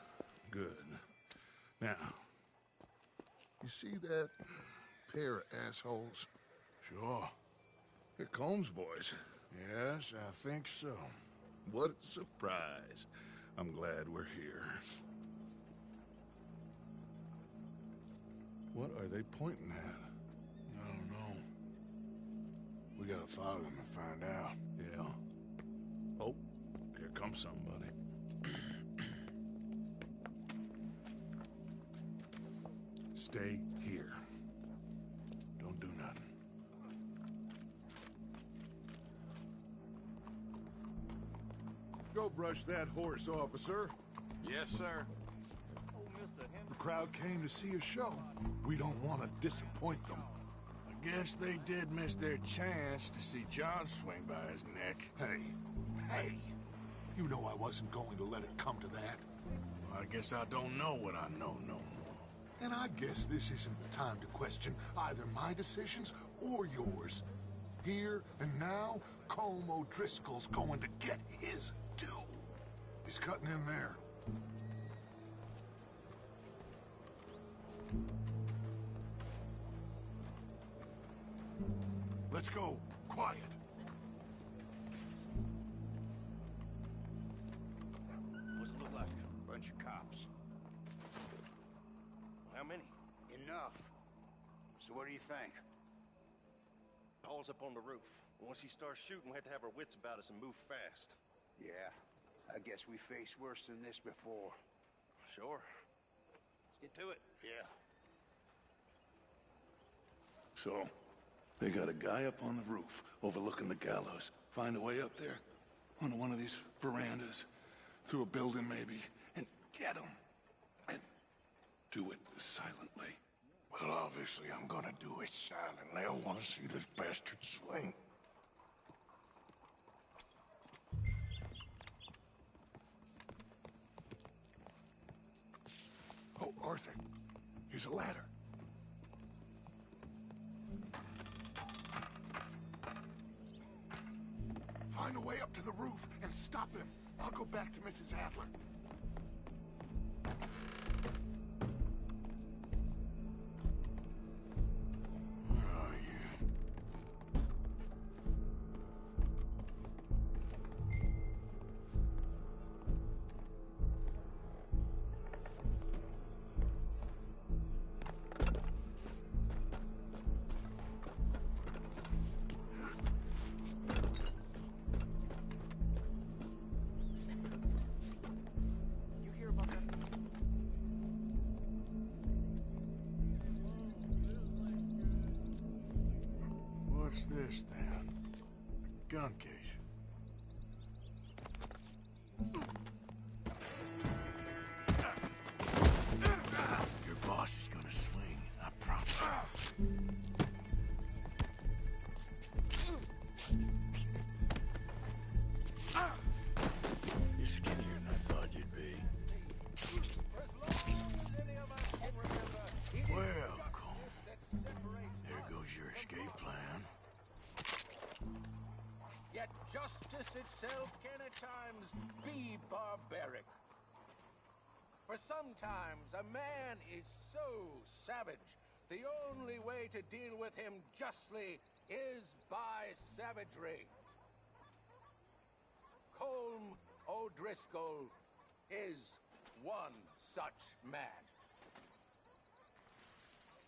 Good. Now, you see that pair of assholes? Sure. They're Colm's boys. Yes, I think so. What a surprise. I'm glad we're here. What are they pointing at? I don't know. We gotta follow them and find out. Yeah. Oh, here comes somebody. Stay here. Don't do nothing. Go brush that horse, officer. Yes, sir. The crowd came to see a show. We don't want to disappoint them. I guess they did miss their chance to see John swing by his neck. Hey, you know I wasn't going to let it come to that. Well, I guess I don't know what I know no more. And I guess this isn't the time to question either my decisions or yours. Here and now, Colm O'Driscoll's going to get his due. He's cutting in there. Let's go. Quiet. What's it look like? Bunch of cops. How many? Enough. So what do you think? Paul's up on the roof. Once he starts shooting, we have to have our wits about us and move fast. Yeah, I guess we faced worse than this before. Sure. Let's get to it. Yeah. So, they got a guy up on the roof overlooking the gallows. Find a way up there, onto one of these verandas, through a building maybe, and get him. And Do it silently. Well, obviously I'm gonna do it silently. I want to see this bastard swing. Oh, Arthur. Here's a ladder. Find a way up to the roof and stop him. I'll go back to Mrs. Adler. What's this, then? A gun case. Your boss is gonna swing, I promise. You're skinnier than I thought you'd be. Well, Cole, there goes your escape plan. Yet justice itself can at times be barbaric. For sometimes a man is so savage, the only way to deal with him justly is by savagery. Colm O'Driscoll is one such man.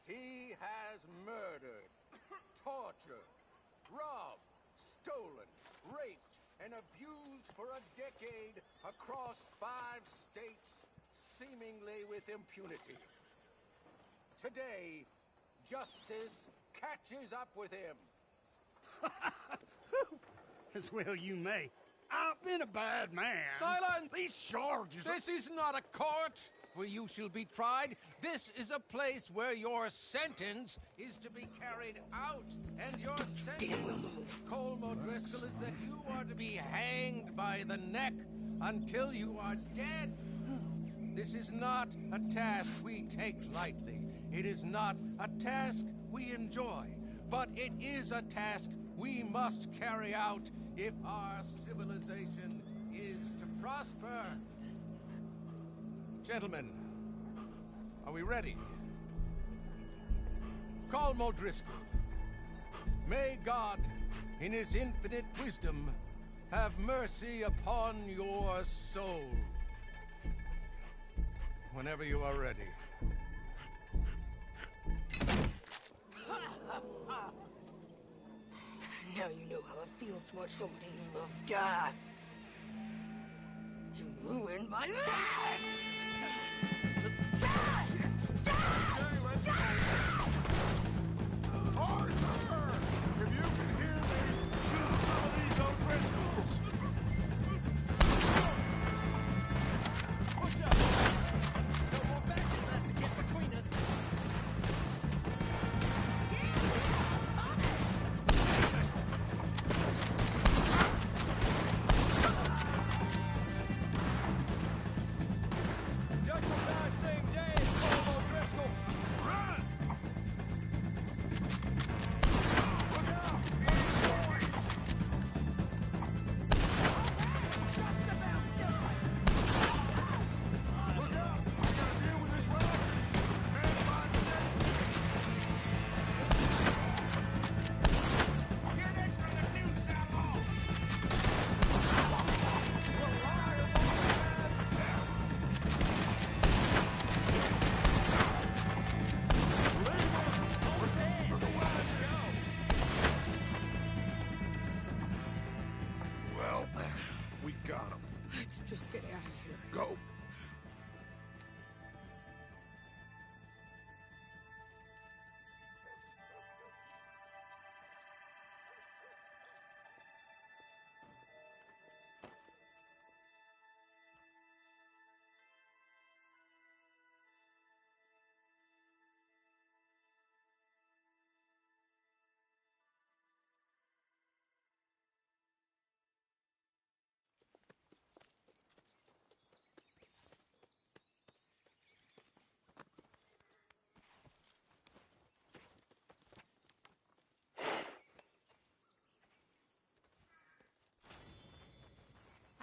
He has murdered, tortured, robbed, stolen, raped, and abused for a decade across 5 states, seemingly with impunity. Today, justice catches up with him. As well you may. I've been a bad man. Silence! These charges... This is not a court where you shall be tried. This is a place where your sentence is to be carried out. And your sentence, Colm O'Driscoll, is that you are to be hanged by the neck until you are dead. This is not a task we take lightly. It is not a task we enjoy. But it is a task we must carry out if our civilization is to prosper. Gentlemen, are we ready? Colm O'Driscoll, may God, in his infinite wisdom, have mercy upon your soul. Whenever you are ready. Now you know how it feels to watch somebody you love die. You ruined my life! Arthur! If you can hear me, shoot some of these O'Driscolls! Push up! No more batches left to get between us. Judge will die same day as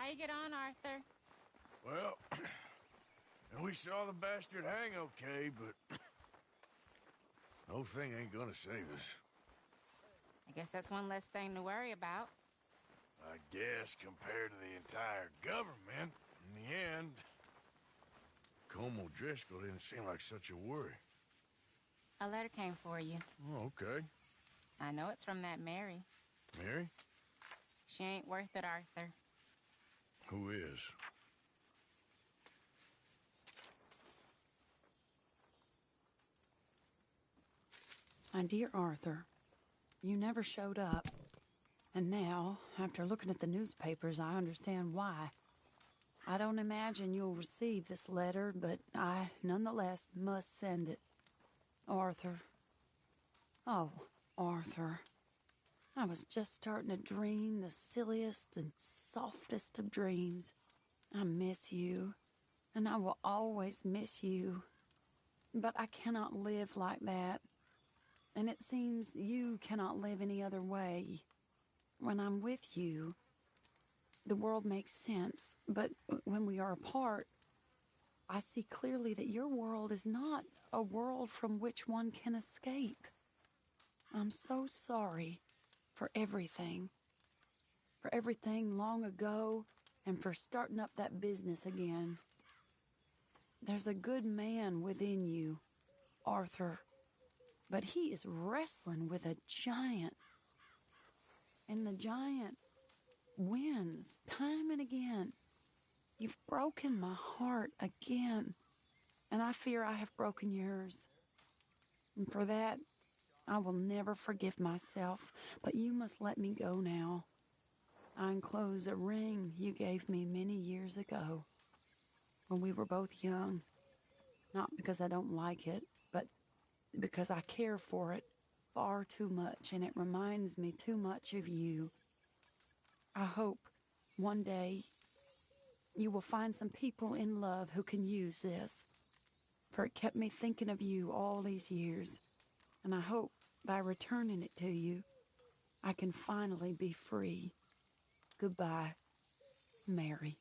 How you get on, Arthur? Well, we saw the bastard hang okay, but the whole thing ain't gonna save us. I guess that's one less thing to worry about. I guess compared to the entire government, in the end, Como Driscoll didn't seem like such a worry. A letter came for you. Oh, okay. I know it's from that Mary. Mary? She ain't worth it, Arthur. Who is? My dear Arthur, you never showed up. And now, after looking at the newspapers, I understand why. I don't imagine you'll receive this letter, but I, nonetheless, must send it. Arthur. Oh, Arthur. I was just starting to dream the silliest and softest of dreams. I miss you, and I will always miss you. But I cannot live like that. And it seems you cannot live any other way. When I'm with you, the world makes sense. But when we are apart, I see clearly that your world is not a world from which one can escape. I'm so sorry for everything. For everything long ago, and for starting up that business again. There's a good man within you, Arthur. But he is wrestling with a giant. And the giant wins time and again. You've broken my heart again. And I fear I have broken yours. And for that, I will never forgive myself. But you must let me go now. I enclose a ring you gave me many years ago, when we were both young. Not because I don't like it, but because I care for it far too much, and it reminds me too much of you. I hope one day you will find some people in love who can use this, for it kept me thinking of you all these years, and I hope by returning it to you, I can finally be free. Goodbye, Mary.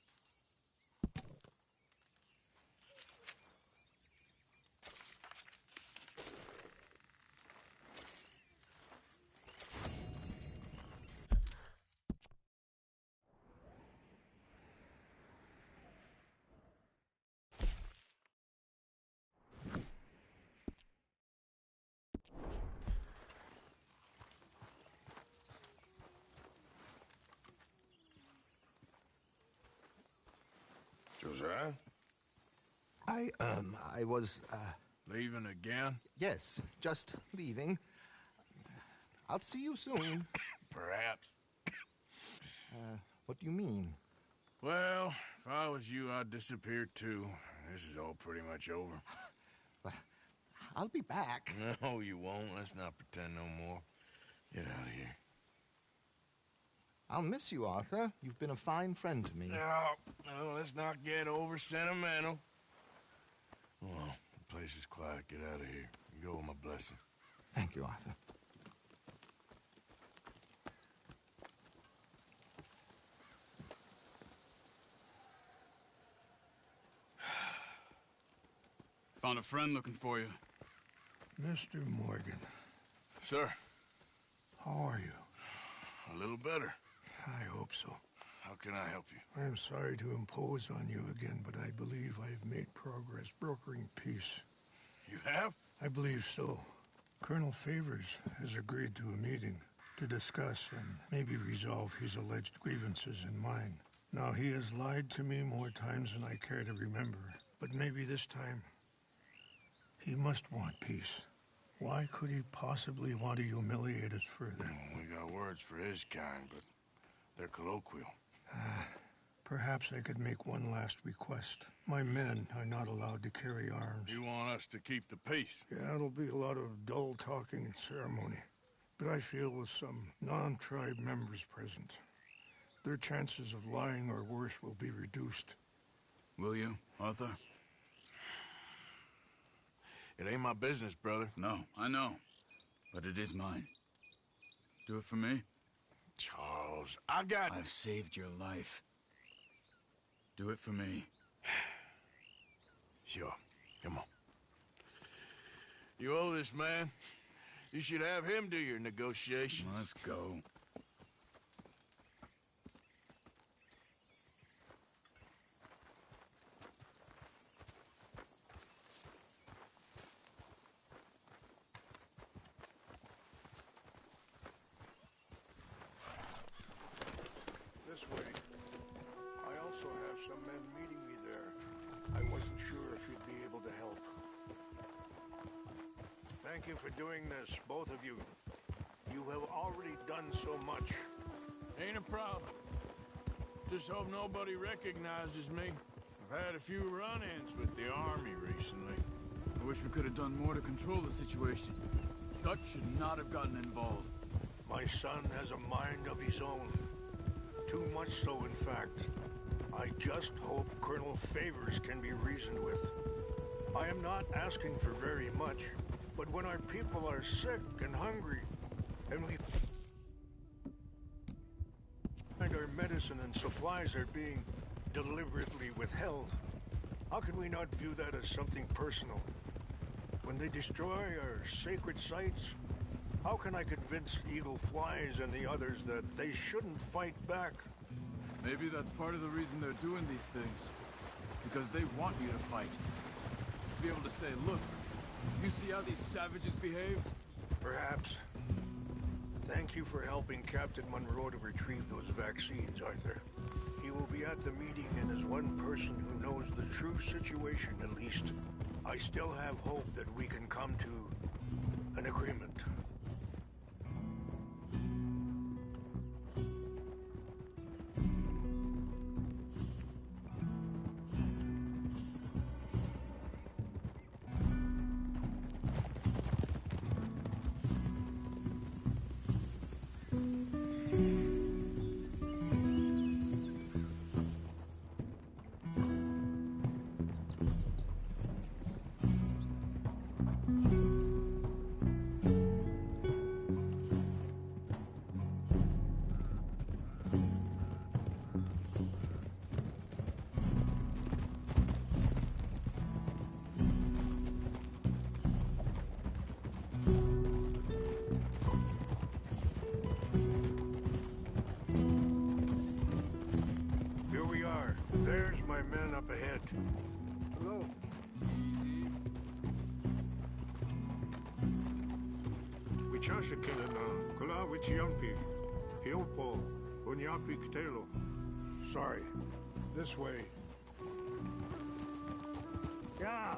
Josiah? I was, Leaving again? Yes, just leaving. I'll see you soon. Perhaps. What do you mean? Well, if I was you, I'd disappear too. This is all pretty much over. I'll be back. No, you won't. Let's not pretend no more. Get out of here. I'll miss you, Arthur. You've been a fine friend to me. No, let's not get over sentimental. Well, the place is quiet. Get out of here. You go with my blessing. Thank you, Arthur. Found a friend looking for you. Mr. Morgan. Sir. How are you? A little better. I hope so. How can I help you? I'm sorry to impose on you again, but I believe I've made progress brokering peace. You have? I believe so. Colonel Favors has agreed to a meeting to discuss and maybe resolve his alleged grievances and mine. Now, he has lied to me more times than I care to remember, but maybe this time he must want peace. Why could he possibly want to humiliate us further? Well, we got words for his kind, but they're colloquial. Perhaps I could make one last request. My men are not allowed to carry arms. You want us to keep the peace? Yeah, it'll be a lot of dull talking and ceremony. But I feel with some non-tribe members present, their chances of lying or worse will be reduced. Will you, Arthur? It ain't my business, brother. No, I know. But it is mine. Do it for me? Charles, I've saved your life. Do it for me. Sure. Come on. You owe this man. You should have him do your negotiations. Let's go. This way. I also have some men meeting me there. I wasn't sure if you'd be able to help. Thank you for doing this, both of you. You have already done so much. Ain't a problem. Just hope nobody recognizes me. I've had a few run-ins with the army recently. I wish we could have done more to control the situation. Dutch should not have gotten involved. My son has a mind of his own. Too much so, in fact. I just hope Colonel Favors can be reasoned with. I am not asking for very much, but when our people are sick and hungry, and we find our medicine and supplies are being deliberately withheld, how can we not view that as something personal? When they destroy our sacred sites, how can I convince Eagle Flies and the others that they shouldn't fight back? Maybe that's part of the reason they're doing these things. Because they want you to fight. To be able to say, look, you see how these savages behave? Perhaps. Thank you for helping Captain Monroe to retrieve those vaccines, Arthur. He will be at the meeting, and as one person who knows the true situation, at least, I still have hope that we can come to an agreement. Here we are. There's my men up ahead. Hello. Wichasha Kelena, Kula Wichiampi, Hiopo, Unyapi Ktelo. Sorry. This way. Yeah.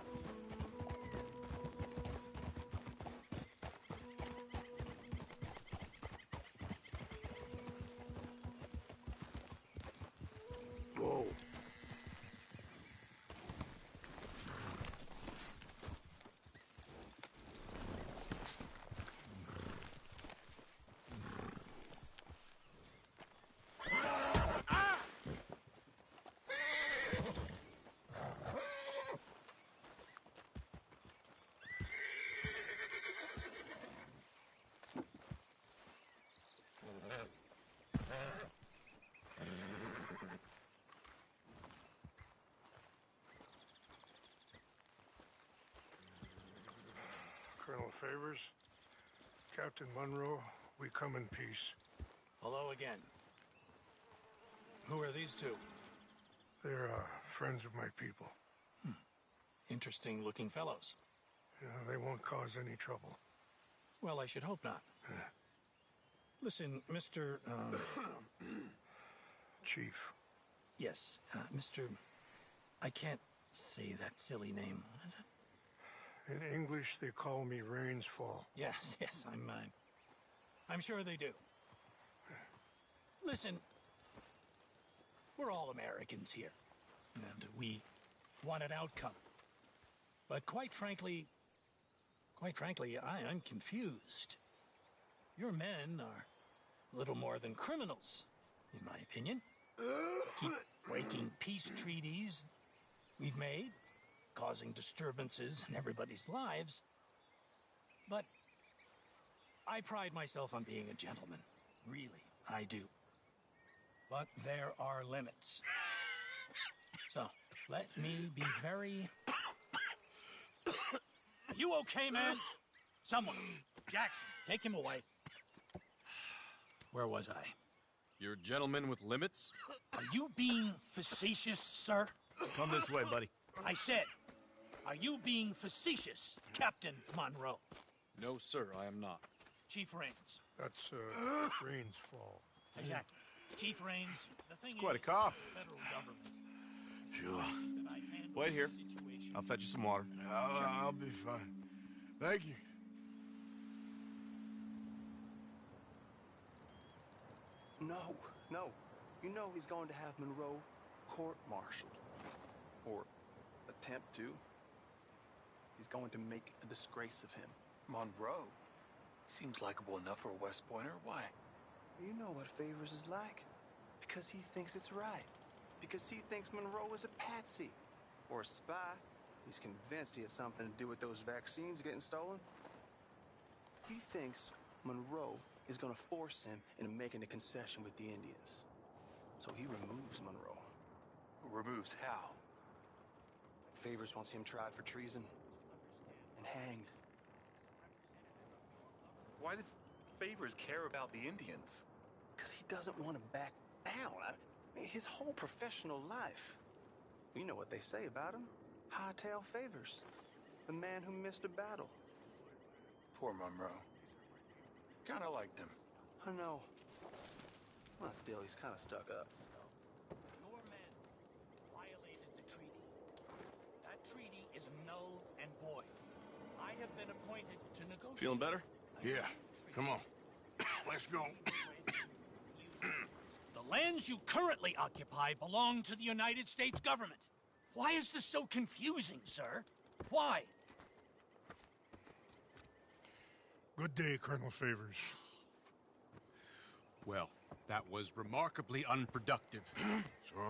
Whoa. Colonel Favors, Captain Monroe, we come in peace. Hello again. Who are these two? They're friends of my people. Interesting looking fellows. Yeah, they won't cause any trouble. Well, I should hope not. Listen, Mr. Chief. Yes, Mr. I can't say that silly name. What is it? In English, they call me Rainsfall. Yes, I'm sure they do. Listen, we're all Americans here, and we want an outcome. But quite frankly, I'm confused. Your men are little more than criminals, in my opinion. Keep breaking peace treaties we've made, causing disturbances in everybody's lives. But I pride myself on being a gentleman. Really, I do. But there are limits. So, let me be very... You okay, man? Someone. Jackson, take him away. Where was I? You're a gentleman with limits? Are you being facetious, sir? Come this way, buddy. I said, are you being facetious, Captain Monroe? No, sir, I am not. Chief Raines. That's, Raines' fault. Exactly. Chief Raines, the thing It's quite a is, cough. the federal government. Sure. Wait here. I'll fetch you some water. I'll be fine. Thank you. No. You know he's going to have Monroe court-martialed. Or attempt to. He's going to make a disgrace of him. Monroe? Seems likable enough for a West Pointer. Why? You know what Favors is like. Because he thinks it's right. Because he thinks Monroe is a patsy. Or a spy. He's convinced he had something to do with those vaccines getting stolen. He thinks Monroe is going to force him into making a concession with the Indians. So he removes Monroe. Removes how? Favors wants him tried for treason and hanged. Why does Favors care about the Indians? Because he doesn't want to back down. I mean, his whole professional life. You know what they say about him. Hightail Favors. The man who missed a battle. Poor Monroe. Kinda liked him. I know. Well, still, he's kind of stuck up. Your men violated the treaty. That treaty is null and void. I have been appointed to negotiate. Feeling better? Yeah. Come on. Let's go. The lands you currently occupy belong to the United States government. Why is this so confusing, sir? Why? Good day, Colonel Favors. Well, that was remarkably unproductive.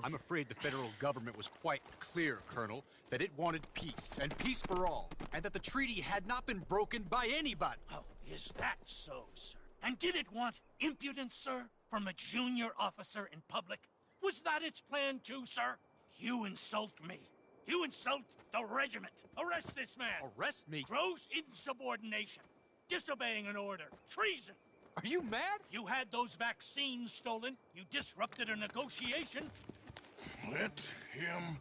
I'm afraid the federal government was quite clear, Colonel, that it wanted peace, and peace for all, and that the treaty had not been broken by anybody. Oh, is that so, sir? And did it want impudence, sir, from a junior officer in public? Was that its plan too, sir? You insult me. You insult the regiment. Arrest this man. Arrest me? Gross insubordination. Disobeying an order. Treason. Are you mad? You had those vaccines stolen. You disrupted a negotiation. Let him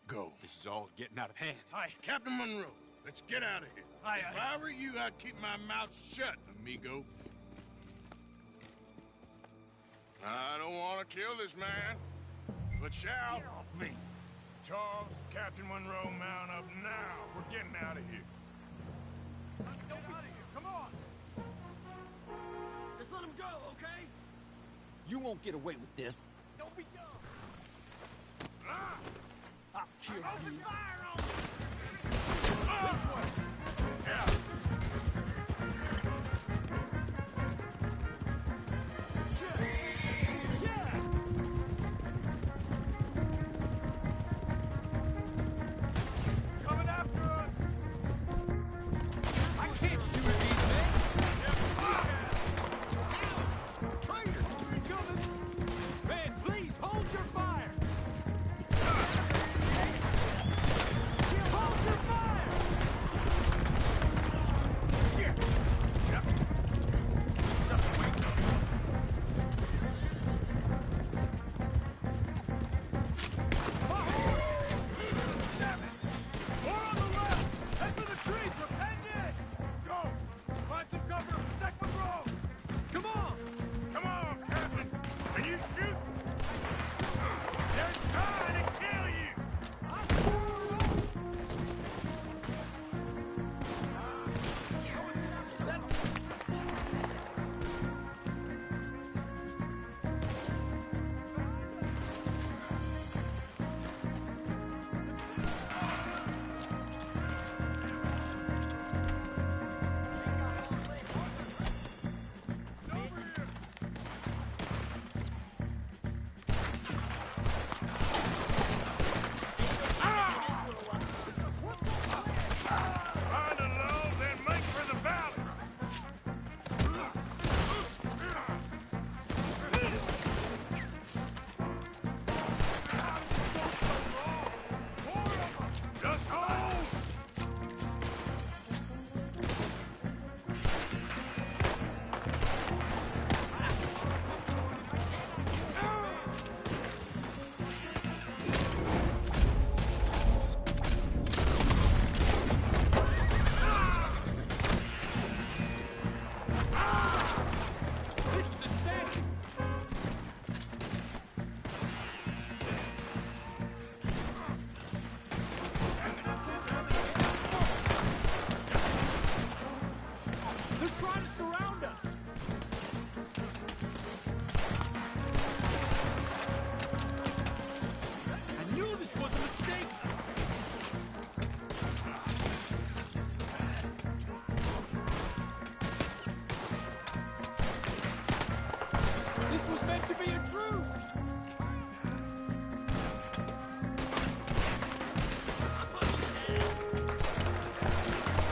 go. This is all getting out of hand. Aye. Captain Monroe, let's get out of here. Aye, if I were you, I'd keep my mouth shut, amigo. I don't want to kill this man, but shall. Get off me. Charles, Captain Monroe, mount up now. We're getting out of here. Get out of here. Come on. Just let him go, okay? You won't get away with this. Don't be dumb. I'll kill you. Open fire on him. This way. Yeah. Coming after us. I can't shoot at these men. Traitor! Man, please hold your fire. Hold your fire.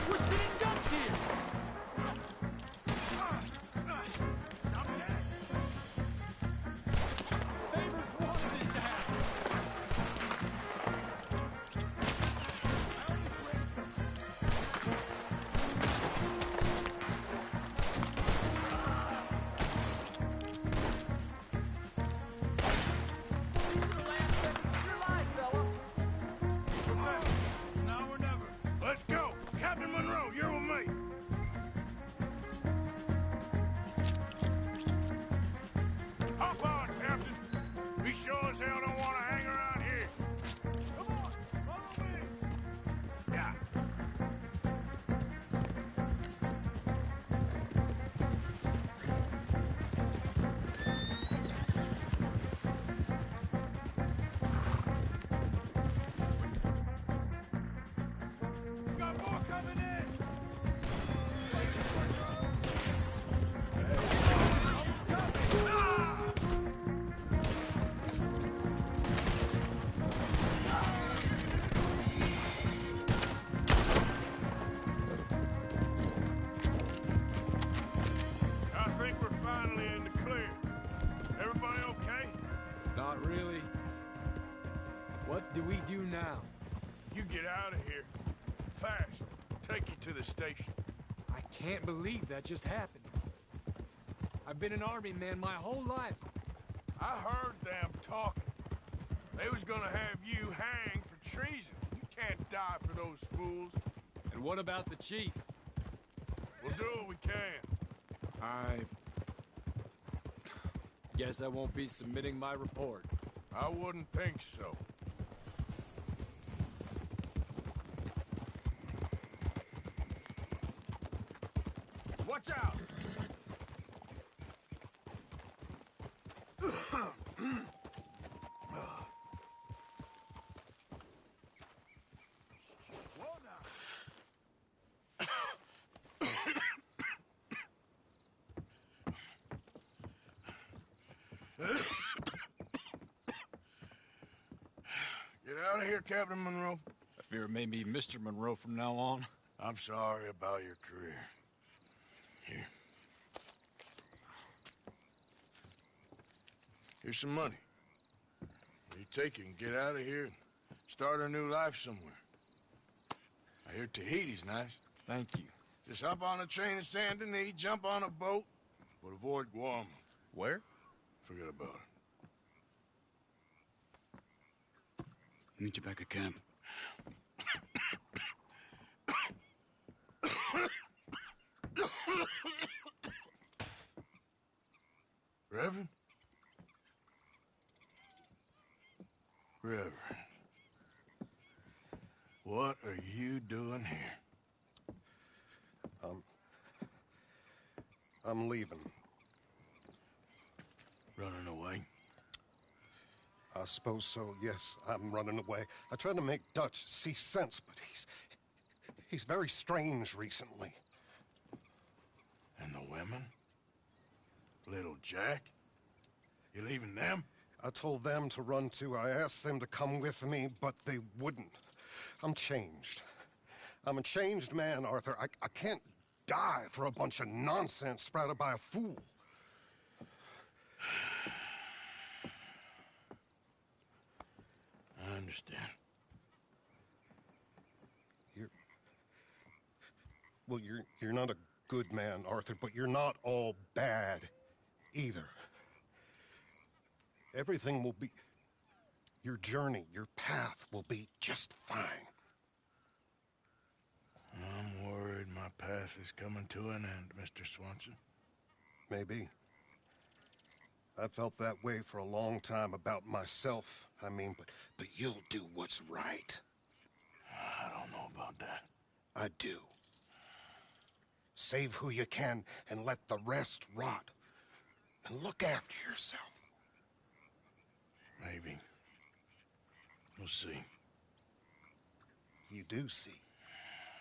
We're sitting ducks here! Favors wanted this to happen! It's now or never. Let's go. Captain Monroe, you're with me. Hop on, Captain. We sure as hell don't want to hang around here. Come on, follow me. Yeah. Got more coming in. I think we're finally in the clear. Everybody okay? Not really. What do we do now? You get out of here. Fast. Take you to the station. I can't believe that just happened. I've been an army man my whole life. I heard them talking. They was gonna have you hanged for treason. You can't die for those fools. And what about the chief? We'll do what we can. I guess I won't be submitting my report. I wouldn't think so. Watch out! Get out of here, Captain Monroe. I fear it may be Mr. Monroe from now on. I'm sorry about your career. Here. Here's some money. You take it and get out of here and start a new life somewhere. I hear Tahiti's nice. Thank you. Just hop on a train to Saint Denis, jump on a boat, but avoid Guam. Where? Forget about it. Meet you back at camp. Reverend? Reverend. What are you doing here? I'm leaving. Running away? I suppose so, yes, I'm running away. I tried to make Dutch see sense, but he's very strange recently. And the women? Little Jack? You leaving them? I told them to run too. I asked them to come with me, but they wouldn't. I'm changed. I'm a changed man, Arthur. I can't die for a bunch of nonsense sprouted by a fool. I understand. You're not a good man, Arthur, but you're not all bad either. Everything will be... Your journey, your path will be just fine. I'm worried my path is coming to an end, Mr. Swanson. Maybe. I felt that way for a long time about myself, but you'll do what's right. I don't know about that. I do. Save who you can and let the rest rot. And look after yourself. Maybe. We'll see. You do see.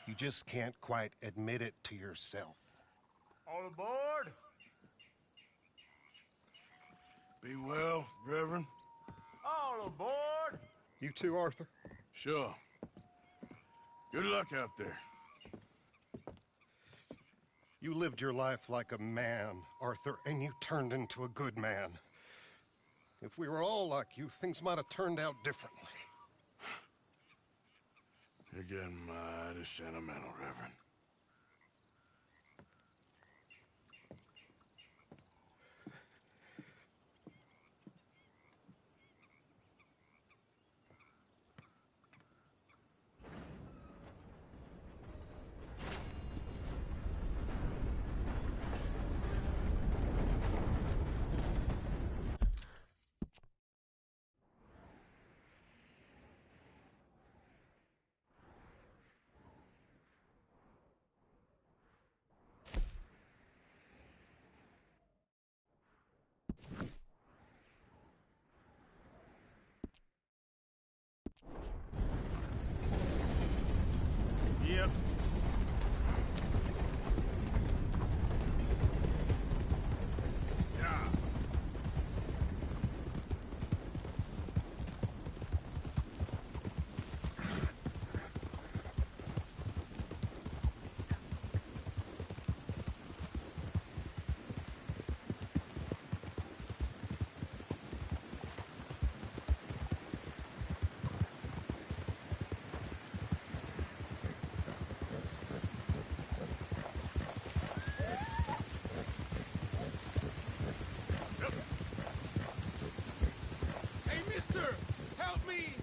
You just can't quite admit it to yourself. All aboard! Be well, Reverend. All aboard! You too, Arthur? Sure. Good luck out there. You lived your life like a man, Arthur, and you turned into a good man. If we were all like you, things might have turned out differently. You're getting mighty sentimental, Reverend. Yep. Yeah. Hey, mister! Help me!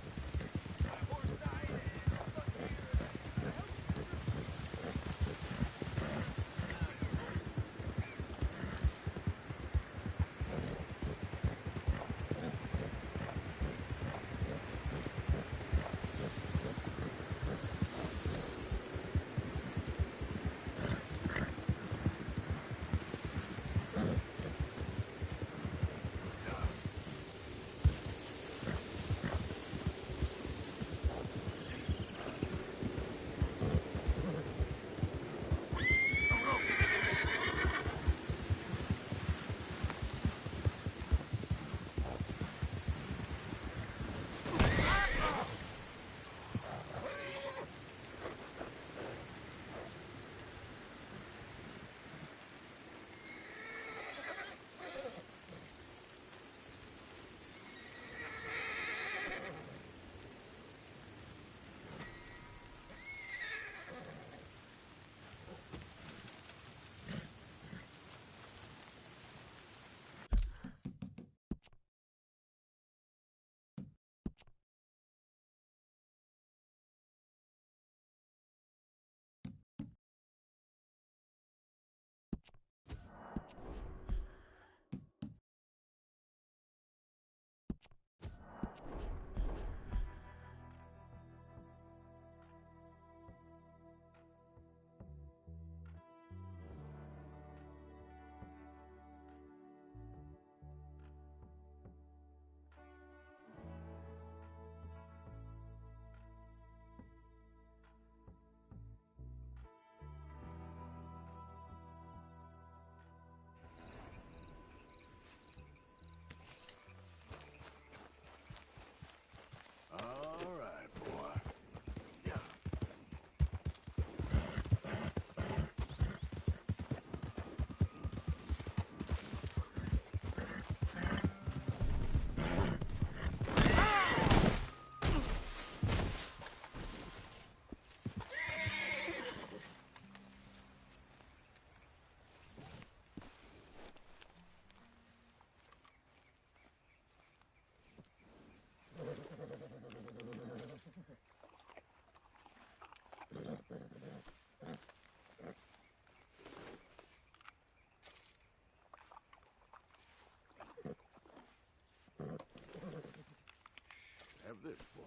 Have this, boy.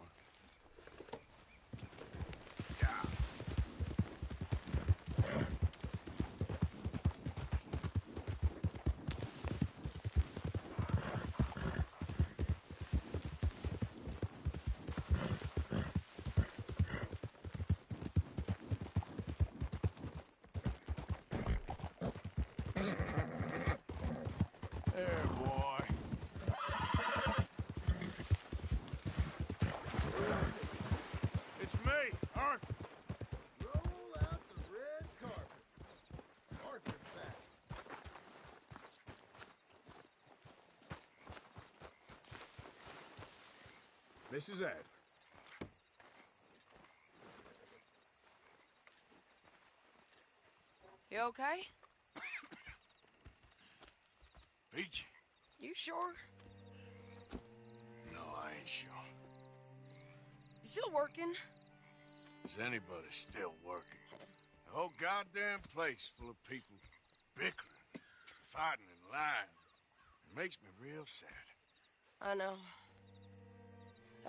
There, boy. Mrs. Adler. You okay? Peachy? You sure? No, I ain't sure. You still working? Is anybody still working? The whole goddamn place full of people bickering, fighting, and lying. It makes me real sad. I know.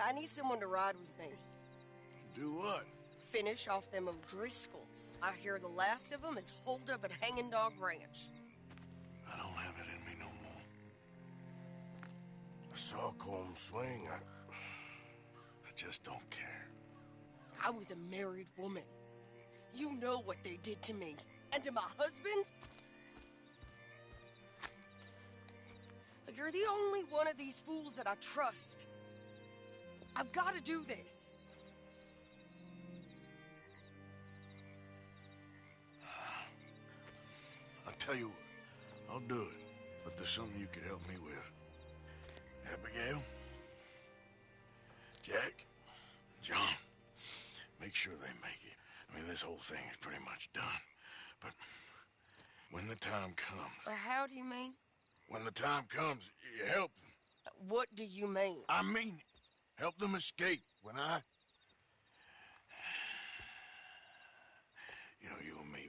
I need someone to ride with me. Do what? Finish off them O'Driscolls. I hear the last of them is holed up at Hanging Dog Ranch. I don't have it in me no more. I saw Colm swing. I just don't care. I was a married woman. You know what they did to me. And to my husband? Like, you're the only one of these fools that I trust. I've got to do this. I'll tell you what, I'll do it. But there's something you could help me with. Abigail, Jack, John, make sure they make it. I mean, this whole thing is pretty much done. But when the time comes... How do you mean? When the time comes, you help them. What do you mean? I mean it. Help them escape when I... You know, you and me,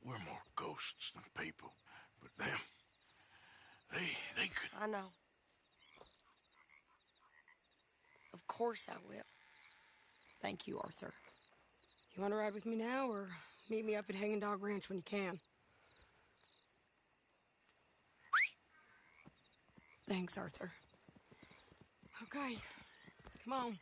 we're more ghosts than people. But them, they could... I know. Of course I will. Thank you, Arthur. You want to ride with me now, or meet me up at Hanging Dog Ranch when you can? Thanks, Arthur. Okay, come on.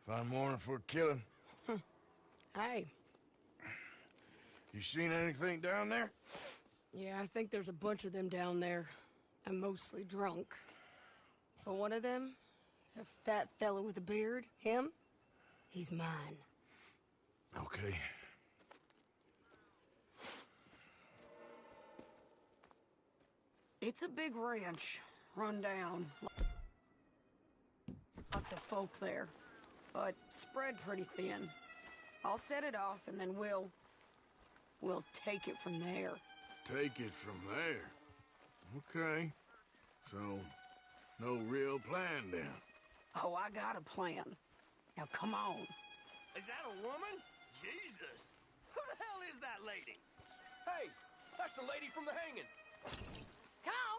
Fine morning for a killing. Hey. You seen anything down there? Yeah, I think there's a bunch of them down there. I'm mostly drunk. But one of them is a fat fella with a beard. Him? He's mine. Okay. It's a big ranch, run down. Lots of folk there, but spread pretty thin. I'll set it off and then we'll take it from there. Take it from there? Okay. So, no real plan then? Oh, I got a plan. Now come on. Is that a woman? Jesus! Who the hell is that lady? Hey, that's the lady from the hanging. Come on!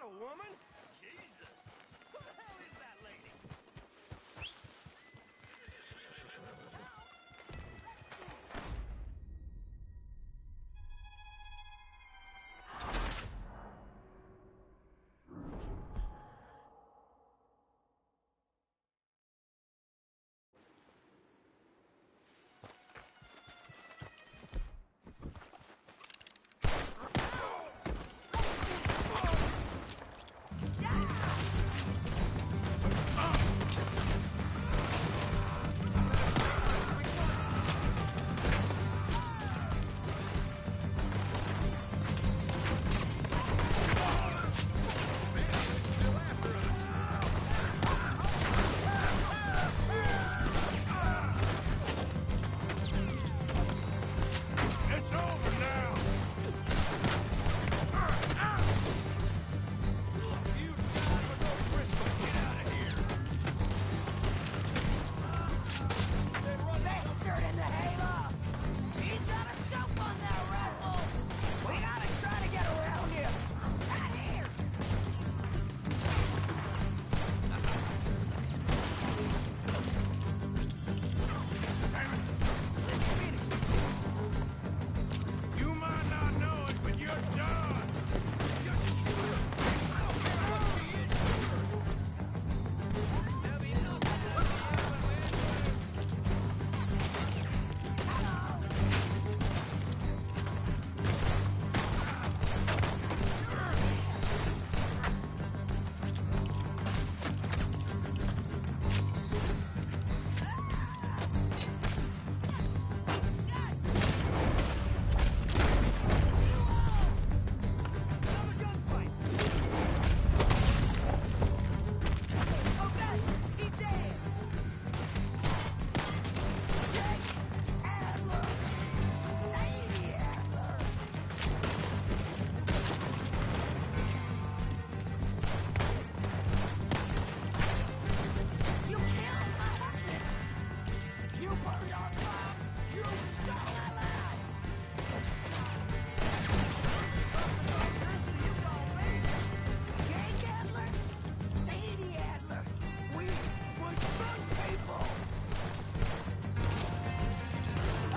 a woman? Jesus. Who the hell is that lady? It's over now! You son of a go Bristol, get out of here! Bastard in the hayloft! He's got a scope on that rifle! We gotta try to get around him! Out here! You might not know it, but you're done! Okay, he's dead! Jake Adler! Sadie Adler! You killed my husband! You burned our farm! You stole my life! You gon' be Jake Adler, Sadie Adler. We was good people.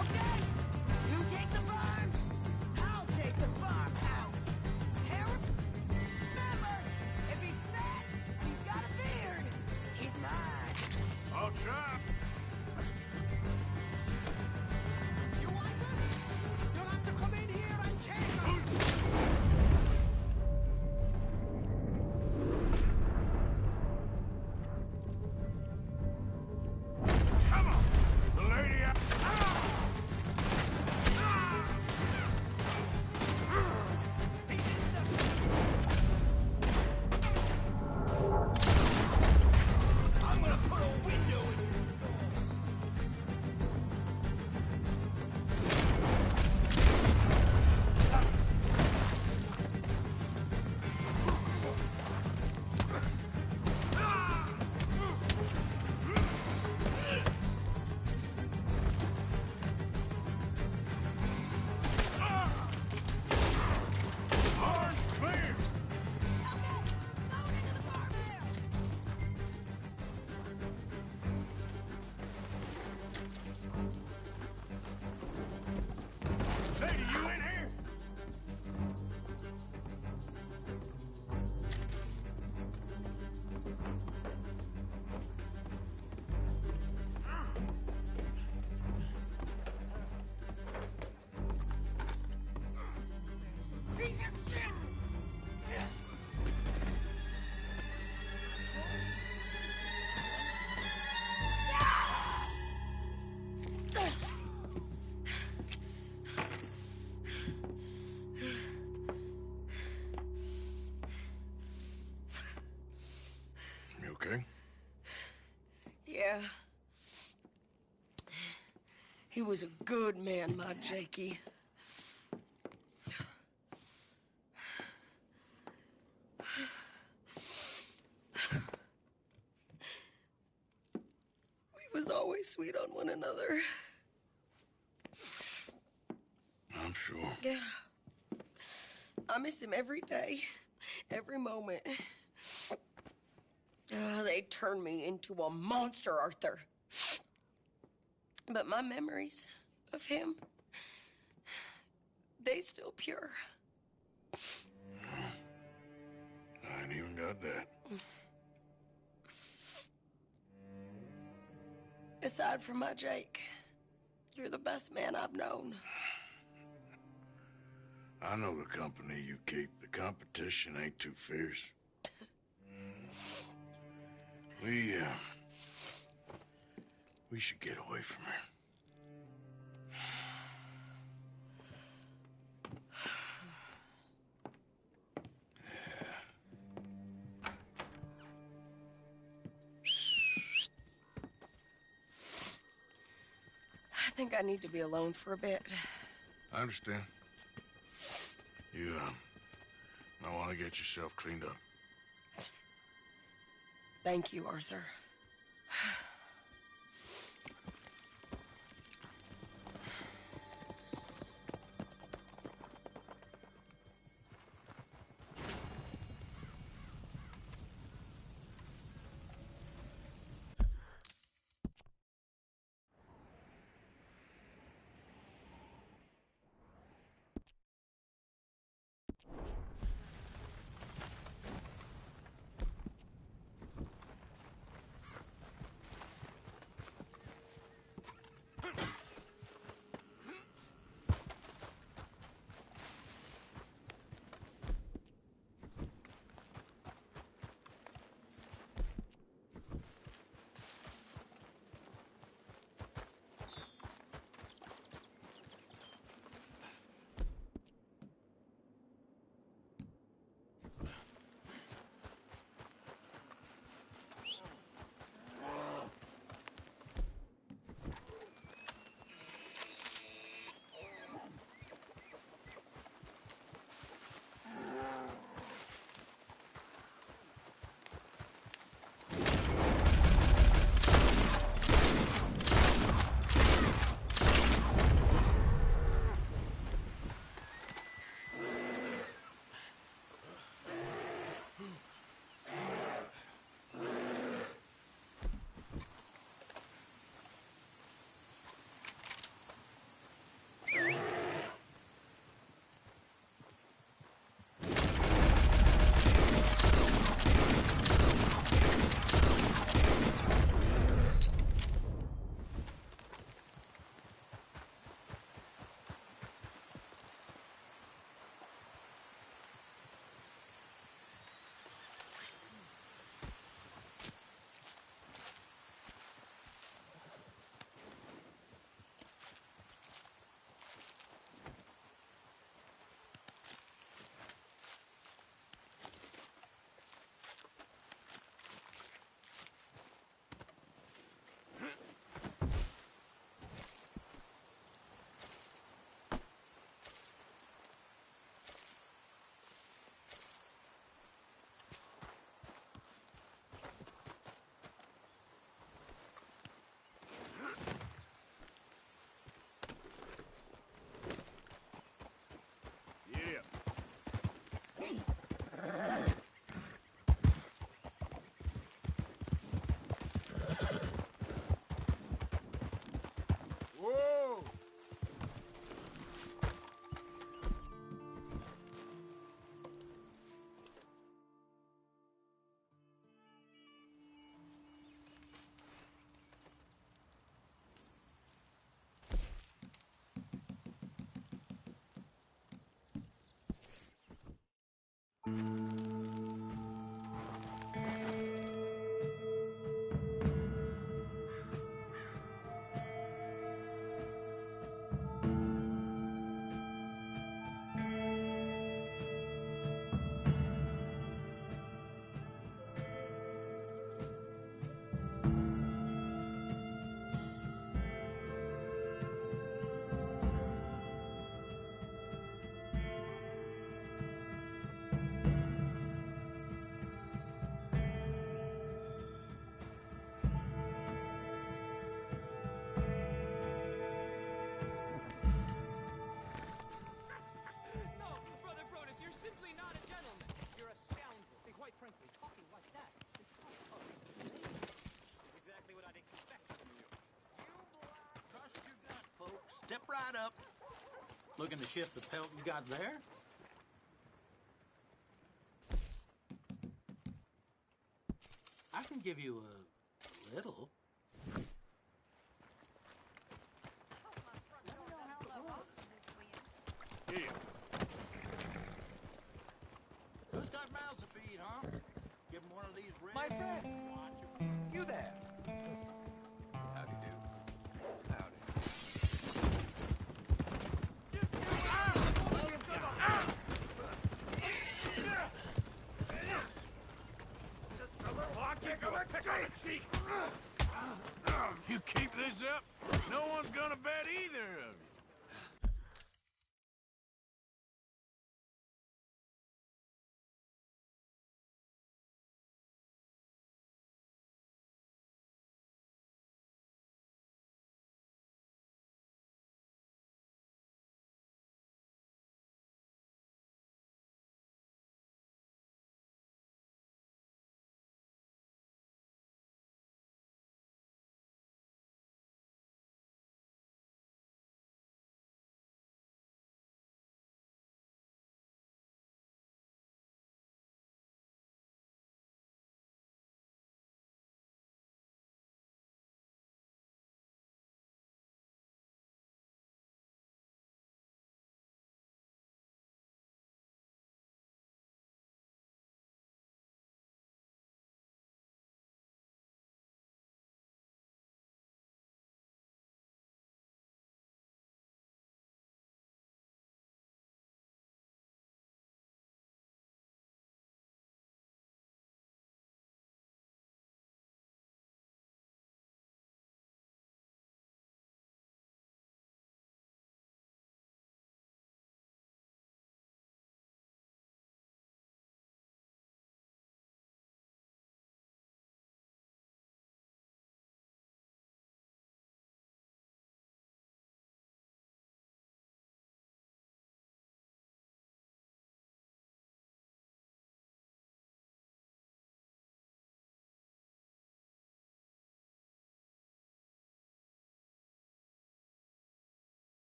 Okay, you take the barn. I'll take the farmhouse. Harold, remember, if he's fat and he's got a beard, he's mine. I'll try. You want us? You'll have to come in here and take us. Come on! The lady out. I'm gonna put a window in your Barn's clear! Sadie, you in here? Piece of shit! You okay? Yeah. He was a good man, my Jakey. We was always sweet on one another. I'm sure. Yeah. I miss him every day, every moment. They turned me into a monster, Arthur. But my memories of him, they still pure. I ain't even got that. Aside from my Jake, you're the best man I've known. I know the company you keep. The competition ain't too fierce. We should get away from her. I think I need to be alone for a bit. I understand. You, might want to get yourself cleaned up. Thank you, Arthur. Step right up. Looking to shift the pelt you got there? I can give you a little. Here. Who's got mouths to feed, huh? Give him one of these red... My friend! You there! Howdy do. Howdy. You keep this up, no one's gonna bet either of you.